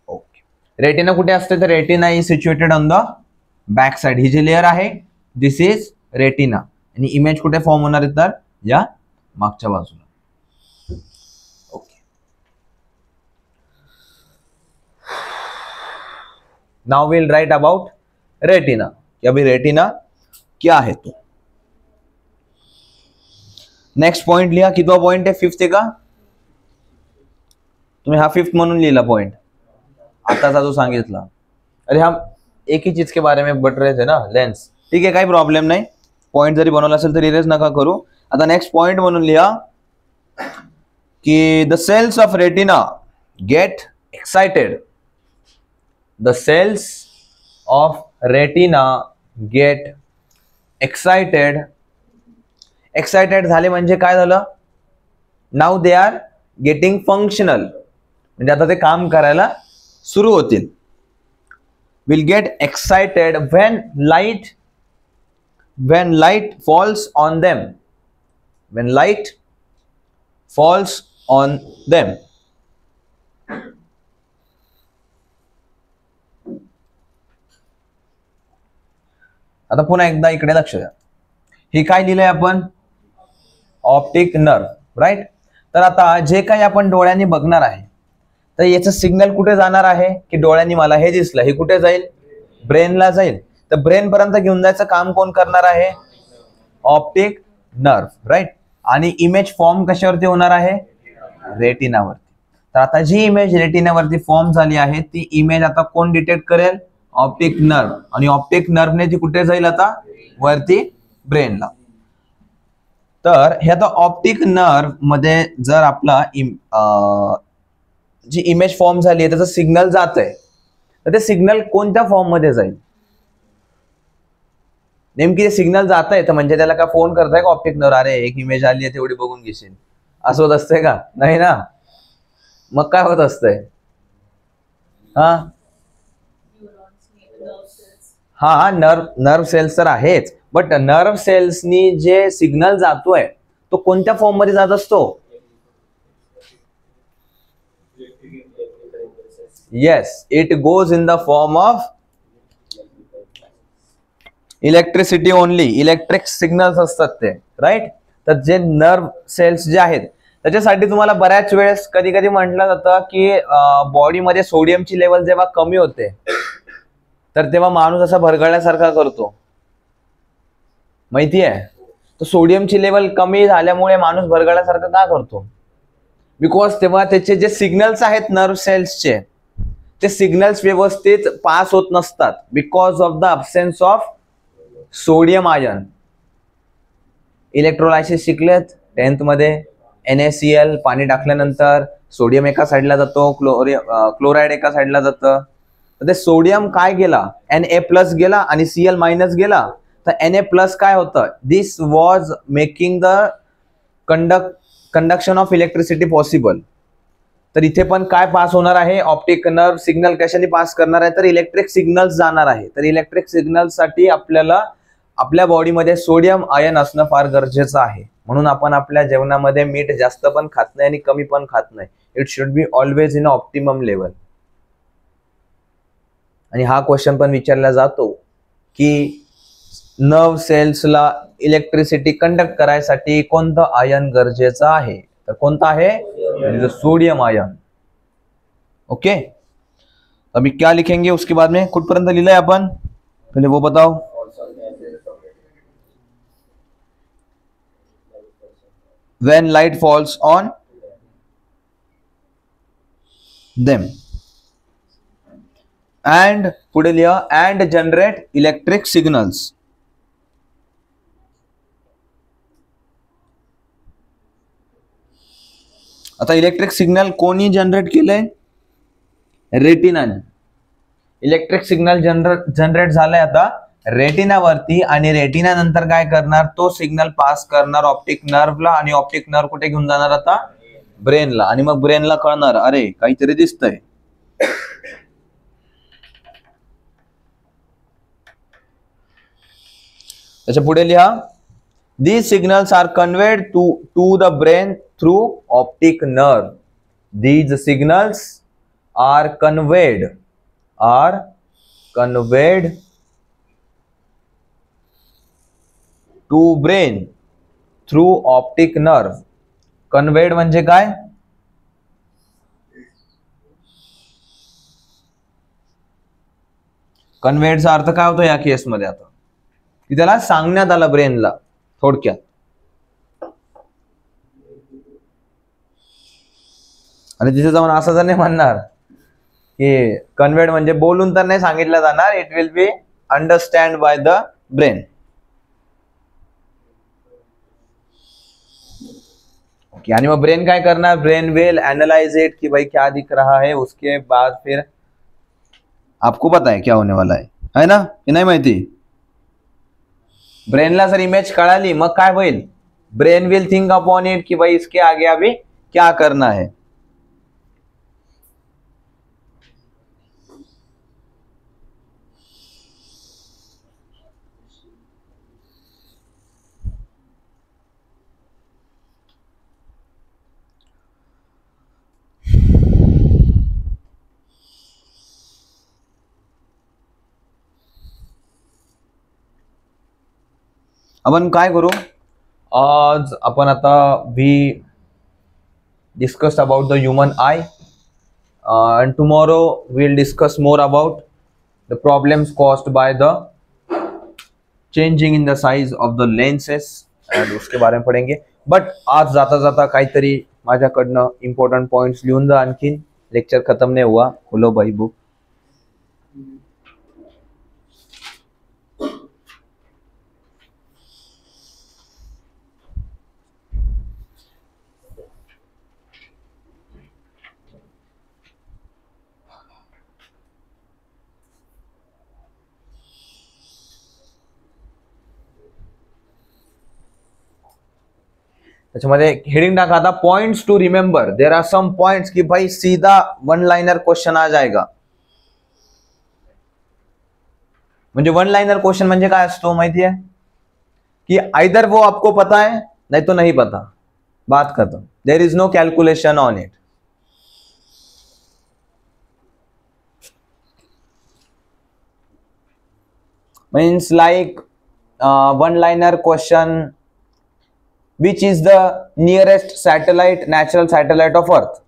Okay. Retina कुठे असते, तर retina is situated on the back side. ही जी लेअर आहे दिस इज रेटिना. आणि image कुठे form होणार आहे, तर या मागच्या बाजूला. Okay. Now will write about retina, कि अभी रेटिना क्या है. तो नेक्स्ट पॉइंट लिहा. कितवा पॉइंट है, 5th का. तुम्ही हा 5th म्हणून लिहिला पॉइंट आताचा जो सांगितला. अरे हम एक ही चीज के बारे में बट रहे थे ना, लेंस. ठीक है, काही प्रॉब्लेम नाही. पॉइंट जरी बनवला असेल तर इरेज नका करू. आता नेक्स्ट पॉइंट म्हणून लिहा की the cells of retina get excited. The cells of retina get excited. Excited झाले म्हणजे काय झालं, now they are getting functional, म्हणजे आता ते काम करायला सुरू होतील. Will get excited when light falls on them. When light falls on them. आता पुन्हा एकदा इकडे लक्ष द्या. हे काय लिहिलंय आपण, ऑप्टिक नर्व, राईट. तर आता जे काही आपण डोळ्यांनी बघणार आहे, तर याचं सिग्नल कुठे जाणार आहे, की डोळ्यांनी मला हे दिसलं, हे कुठे जाईल, ब्रेनला जाईल. तर ब्रेन पर्यंत घेऊन जायचं काम कोण करणार आहे, ऑप्टिक नर्व, राईट. आणि इमेज फॉर्म कशावरती होणार आहे, रेटिनावरती. तर आता जी इमेज रेटिनावरती फॉर्म झाली आहे ती इमेज आता कोण डिटेक्ट करेल, ऑप्टिक नर्व. आणि ऑप्टिक नर्वने ती कुठे जाईल, आता वरती ब्रेनला. तर हे आता ऑप्टिक नर्व मध्ये जर आपला जी इमेज फॉर्म झाली आहे त्याचं सिग्नल जात आहे, तर ते सिग्नल कोणत्या फॉर्म मध्ये जाईल, नेमकी सिग्नल जात आहे तर म्हणजे त्याला काय फोन करताय का ऑप्टिक नर्व, अरे एक इमेज आली आहे तेवढी बघून घेशील, असं होत असतंय का, नाही ना. मग काय होत असतंय, हा नर्व सेल्स तर आहेच, बट नर्व सेल्सनी जे सिग्नल जातोय तो कोणत्या फॉर्म मध्ये जात असतो? Yes, it goes in the form of electricity only. Electric signals असतात ते, राईट. तर जे नर्व सेल्स जे आहेत त्याच्यासाठी तुम्हाला बऱ्याच वेळेस कधी कधी म्हटलं जातं की बॉडीमध्ये सोडियमची लेवल जेव्हा कमी होते तर तेव्हा माणूस असा भरगळल्यासारखा करतो, माहितीये? तर सोडियमची लेवल कमी झाल्यामुळे माणूस भरगळल्यासारखं का करतो? बिकॉज तेव्हा त्याचे जे सिग्नल्स आहेत नर्व सेल्सचे, ते सिग्नल्स व्यवस्थित पास होत नसतात because of the absence of sodium ion. Electrolysis शिकलेत 10th मध्ये. NaCl पाणी टाकल्यानंतर सोडियम एका साईडला जातो, क्लोराईड एका साईडला जातं. तर ते सोडियम काय गेला, Na+ गेला आणि Cl- गेला. तर Na+ काय होतं, this was making the conduction of electricity possible. तर इथे पण काय पास होणार आहे, ऑप्टिक नर्व सिग्नल कशाने पास करणार आहे, तर इलेक्ट्रिक सिग्नल्स जाणार आहे. तर इलेक्ट्रिक सिग्नलसाठी आपल्याला आपल्या बॉडीमध्ये सोडियम आयन असणं फार गरजेचं आहे. म्हणून आपण आपल्या जेवणामध्ये मीठ जास्त पण खात नाही आणि कमी पण खात नाही. It should be always in optimum level. आणि हा क्वेश्चन पण विचारला जातो की नर्व सेल्सला इलेक्ट्रिसिटी कंडक्ट करायसाठी कोणतं आयन गरजेचं आहे, तर कोणतं आहे, सोडियम आयन. ओके, अभी क्या लिखेंगे उसके बाद में, कुठपर्यंत लिहिलंय आपण, पहिले वो बताओ. When light falls on them and पुढे लिहा and generate electric signals. आता इलेक्ट्रिक सिग्नल कोणी जनरेट केलंय, रेटिनाने. इलेक्ट्रिक सिग्नल जनरेट झालाय आता रेटिनावरती, आणि रेटिना नंतर काय करणार, तो सिग्नल पास करणार ऑप्टिक नर्वला, आणि ऑप्टिक नर्व कुठे घेऊन जाणार आता, ब्रेनला. आणि मग ब्रेनला कळणार अरे काहीतरी दिसतंय. त्याच्या पुढे लिहा, these signals are conveyed to the brain through optic nerve. These signals are conveyed to brain through optic nerve. Conveyed म्हणजे काय, कन्व्हेडचा अर्थ काय होतो या केसमध्ये, आता की त्याला सांगण्यात आलं ब्रेनला थोडक्यात. आणि तिथे जाऊन असं जर नाही म्हणणार की कन्व्हेड म्हणजे बोलून तर नाही सांगितलं जाणार, it will B understand by the brain. आणि मग ब्रेन काय करणार, ब्रेन विल एनालाइज इट कि भाई क्या दिख रहा है, उसके बाद फिर आपको पता है क्या होने वाला है ना, की नाही माहिती. ब्रेनला जर इमेज कळाली मग काय होईल, brain will think upon it कि भाई इसके आगे अभी क्या करना है. आपण काय करू, आज आपण आता we discussed about the human eye, and tomorrow we'll discuss more about the problems caused by the changing in the size of the lenses, and उसके बारे में पढ़ेंगे. बट आज जाता जाता काहीतरी माझ्याकडनं इम्पॉर्टंट पॉइंट्स लिहून जा, आणखीन लेक्चर खत्म नहीं हुआ, खोलो भाई बुक. त्याच्यामध्ये हेडिंग टाका आता, points to remember. There are some points की भाई सीधा वन लाइनर क्वेश्चन आ जाएगा. म्हणजे वन लाइनर क्वेश्चन म्हणजे काय असतो माहिती आहे कि आइदर वो आपको पता है नहीं तो नहीं पता, बात खत्म, there is no calculation on it. Means like one liner question, which is the nearest satellite, natural satellite of earth.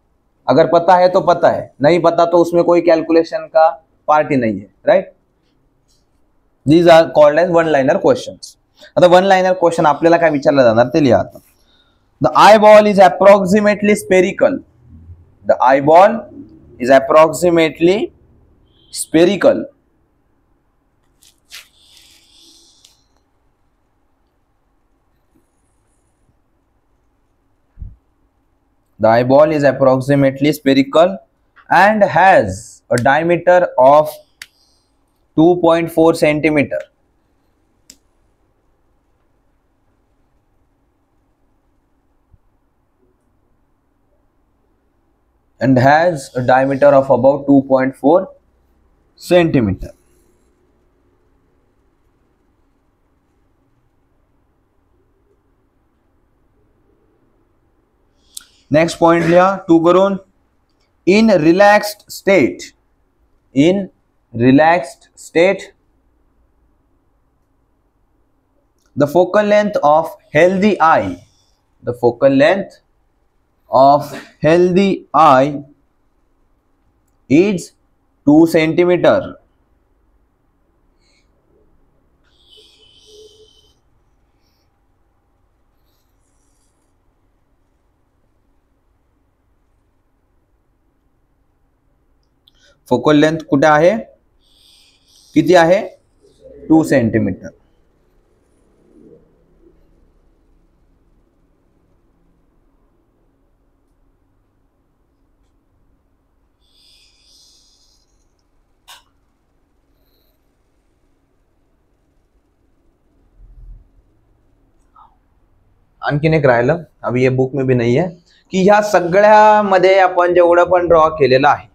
अगर पता है तो पता है, नहीं पता तो उसमें कोई कैलकुलेशन का पार्ट ही नहीं है, right. These are called as one liner questions. आता वन लाइनर क्वेश्चन आपल्याला काय विचारलं जाणार ते लिहा आता. The eyeball is approximately spherical. The eyeball is approximately spherical. The eyeball is approximately spherical and has a diameter of 2.4 centimeter. And has a diameter of about 2.4 centimeter. Next point लिहा 2 करून. In relaxed state, in relaxed state the focal length of healthy eye, the focal length of healthy eye is 2 centimetre. Focal length कुठे आहे, किती आहे, 2 centimetre. आणखीन एक राहिलं, अभी ये बुक में भी नहीं है, की ह्या सगळ्यामध्ये आपण जेवढं पण ड्रॉ केलेलं आहे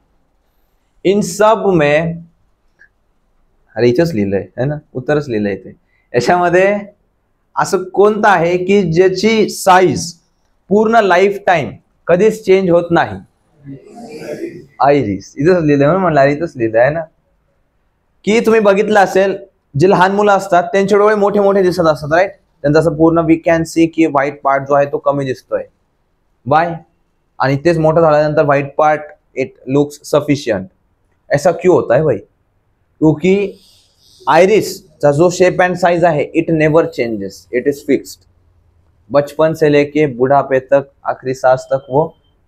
इन सब में, अरे इथंच लिहिलंय है ना, उत्तरच लिहिलंय ते. याच्यामध्ये असं कोणतं आहे की ज्याची साईज पूर्ण लाईफ टाइम कधीच चेंज होत नाही. आयरिस. इथंच लिहिलंय म्हणून म्हणलं, इथंच लिहिलंय आहे ना. की तुम्ही बघितलं असेल जे लहान मुलं असतात त्यांचे डोळे मोठे मोठे दिसत असतात, राईट. त्यांचं असं पूर्ण वी कॅन सी की व्हाईट पार्ट जो आहे तो कमी दिसतोय. बाय. आणि तेच मोठं झाल्यानंतर white part it looks sufficient. ऐसा क्यों होता है भाई? क्योंकि आइरिस का जो शेप एंड साइज है it never changes, it is fixed. बचपन से लेके बुढ़ापे तक, आखिरी सांस तक वो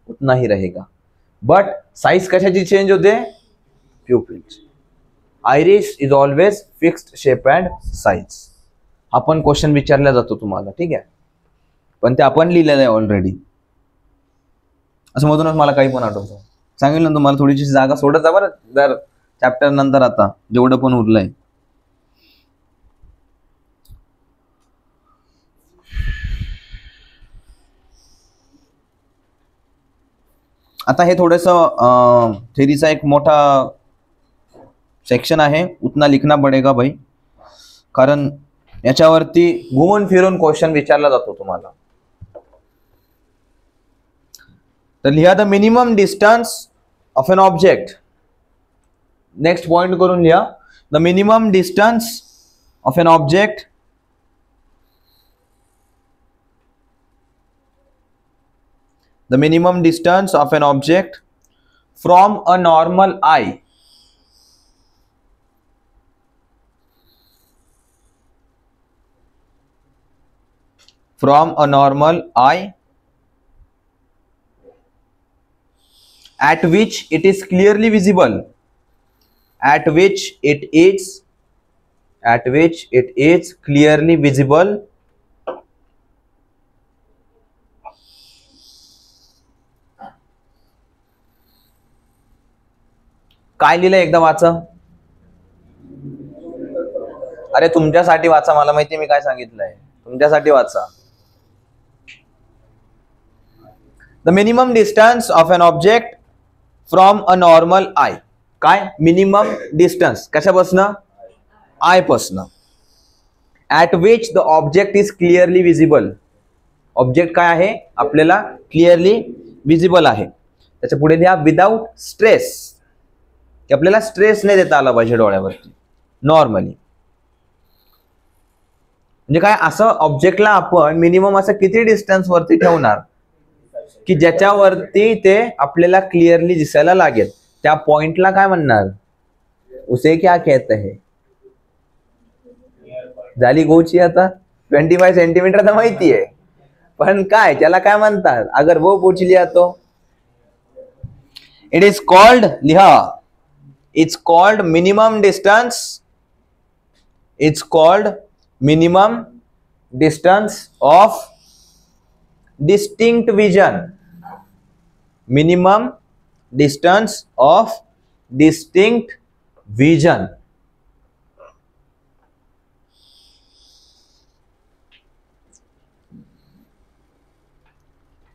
उतना ही रहेगा. बट साइज कशाची चेंज होते? Pupils. Iris is always fixed shape and size. आपण क्वेश्चन विचारला जातो तुम्हाला, ठीक आहे, पण ते आपण लिहिलेलं आहे ऑलरेडी. असं मधूनच मला काही पण आठवतं. सांगितलं ना तुम्हाला, थोडीशी जागा सोडत जा बरं दर चॅप्टर नंतर, आता जेवढं पण उरलंय. आता हे थोडंसं थेरीचा एक मोठा सेक्शन आहे, उतना लिखना पडेगा भाई, कारण याच्यावरती घुमून फिरून क्वेश्चन विचारला जातो तुम्हाला. तर लिहा the minimum distance of an object. Next point करून लिहा the minimum distance of an object the minimum distance of an object from a normal eye at which it is clearly visible, at which it is clearly visible काय लिहिलंय एकदा वाचा. अरे तुमच्यासाठी वाचा, मला माहिती मी काय सांगितलंय, तुमच्यासाठी वाचा. The minimum distance of an object from a normal eye. काय मिनिमम डिस्टन्स कशापासून? आय पासनं, at which the object is clearly visible. Object काय आहे आपल्याला क्लिअरली विजिबल आहे. त्याच्या पुढे लिहा विदाउट स्ट्रेस, की आपल्याला स्ट्रेस नाही देता आला पाहिजे डोळ्यावरती नॉर्मली. म्हणजे काय, असं ऑब्जेक्टला आपण मिनिमम असं किती डिस्टन्स वरती ठेवणार की ज्याच्यावरती ते आपल्याला क्लिअरली दिसायला लागेल. त्या पॉइंटला काय म्हणणार, उसे क्या कहते हैं. झाली गोची आता 25 सेंटीमीटर तर माहिती आहे, पण काय त्याला काय म्हणतात अगर वो पूछ लिया तो. इट इज कॉल्ड, लिहा, it's called minimum distance. It's called minimum distance of distinct vision. Minimum distance of distinct vision.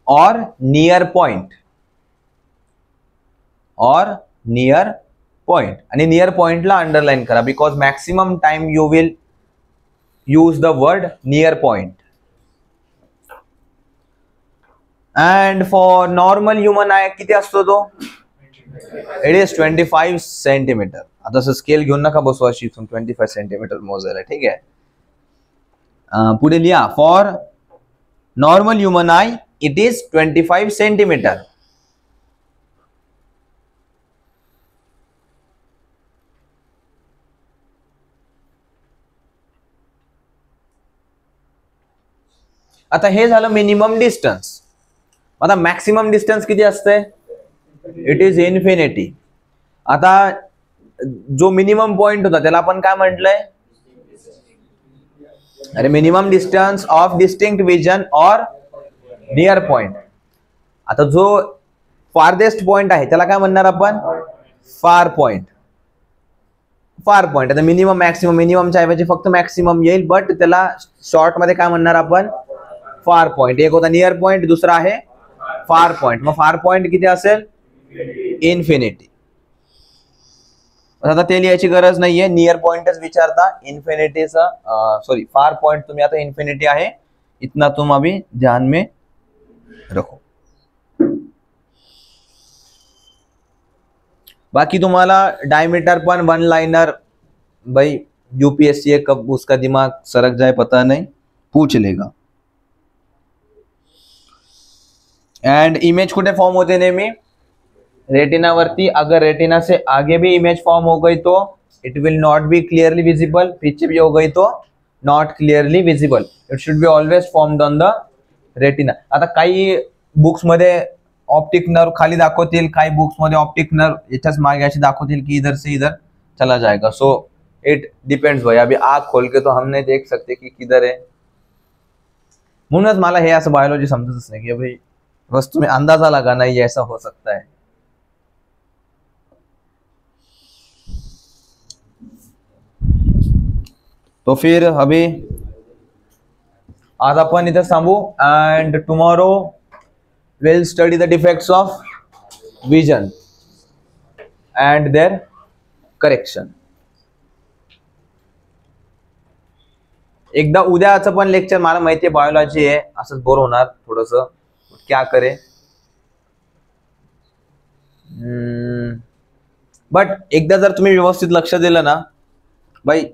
और नियर पॉइंट, और नियर पॉइंट. आणि नियर पॉइंटला अंडरलाइन करा, because maximum time you will use the word near point. And for normal human eye किती असतो तो, it is 25 centimetre. आता असं स्केल घेऊन नका बसवा शिकून 25 सेंटीमीटर मोजायला, ठीक आहे. पुढे लिहा, for normal human I it is 25 centimetre. आता हे झालं मिनिमम डिस्टन्स. आता मॅक्सिमम डिस्टन्स किती असते, इट इज इन्फिनिटी. आता जो मिनिमम पॉइंट होता त्याला आपण काय म्हटलंय, अरे minimum distance of distinct vision और नियर पॉइंट. आता जो फारदेस्ट पॉइंट आहे त्याला काय म्हणणार आपण, फार पॉइंट. Far point. आता मिनिमम मॅक्सिमम, मिनिममच्या ऐवजी फक्त मॅक्सिमम येईल, बट त्याला शॉर्ट मध्ये काय म्हणणार आपण, फार पॉइंट. एक होता नियर पॉइंट, दुसरा आहे फार पॉइंट. मग फार पॉइंट किती असेल, इन्फिनिटी. आता ते लिहायची गरज नाहीये, नियर पॉइंटच विचारता. इन्फिनिटीचा सॉरी फार पॉइंट तुम्ही आता इन्फिनिटी आहे, इतना तुम अभी ध्यान में रखो. बाकी तुम्हाला डायमीटर पण वन लाइनर, भाई यूपीएससी है, कब उसका दिमाग सरक जाए पता नहीं, पूछ लेगा. एंड इमेज कुठे फॉर्म होते नेहमी, रेटिना वरती. अगर रेटिना से आगे भी इमेज फॉर्म हो गई तो it will not be clearly visible, पीछे भी हो गई तो not clearly visible. It should be always formed on the retina. आता काही बुक्स मध्ये ऑप्टिक नर्व खाली दाखवतील, काही बुक्स मध्ये ऑप्टिक नर्व याच्याच मागे अशी दाखवतील की इधर से इधर चला जाएगा. सो इट डिपेंड्स भाई. अभी आँख खोल के तो हम नहीं देख सकते कि किधर है. म्हणूनच मला हे असं बायोलॉजी समजतच नाही की भाई बस तुम्हें अंदाजा लगाना ये ऐसा हो सकता है. तो फिर अभी आज अपन इधर थांबू. And tomorrow will study the defects of vision and their correction. एकदा उद्याचं पण लेक्चर, मला माहिती आहे बायोलॉजी आहे, असंच बोर होणार थोडस, क्या करे. बट एकदा जर तुम्ही व्यवस्थित लक्ष दिलं ना भाई,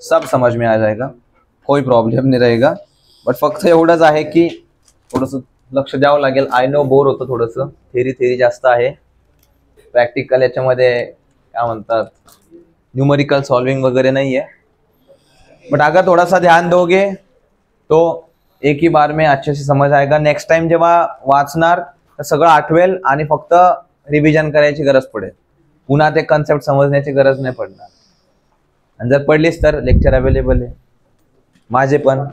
सब समझ में आ जाएगा, कोई प्रॉब्लेम नहीं रहेगा. बट फक्त एवढंच आहे की थोडस लक्ष द्यावं लागेल. आय नो बोर होतं थोडस, थेरी जास्त आहे. प्रॅक्टिकल याच्यामध्ये काय म्हणतात न्यूमेरिकल सॉल्विंग वगैरे नाही है. बट अगर थोड़ा सा ध्यान दोगे तो एक ही बार में अच्छे से समझ आएगा. नेक्स्ट टाइम जेव्हा वाचणार तर सगळं आठवेल आणि फक्त रिव्हिजन करायची गरज पडेल. पुन्हा ते कन्सेप्ट समजण्याची गरज नाही पडणार. आणि जर पडलीच तर लेक्चर अवेलेबल आहे माझे पण.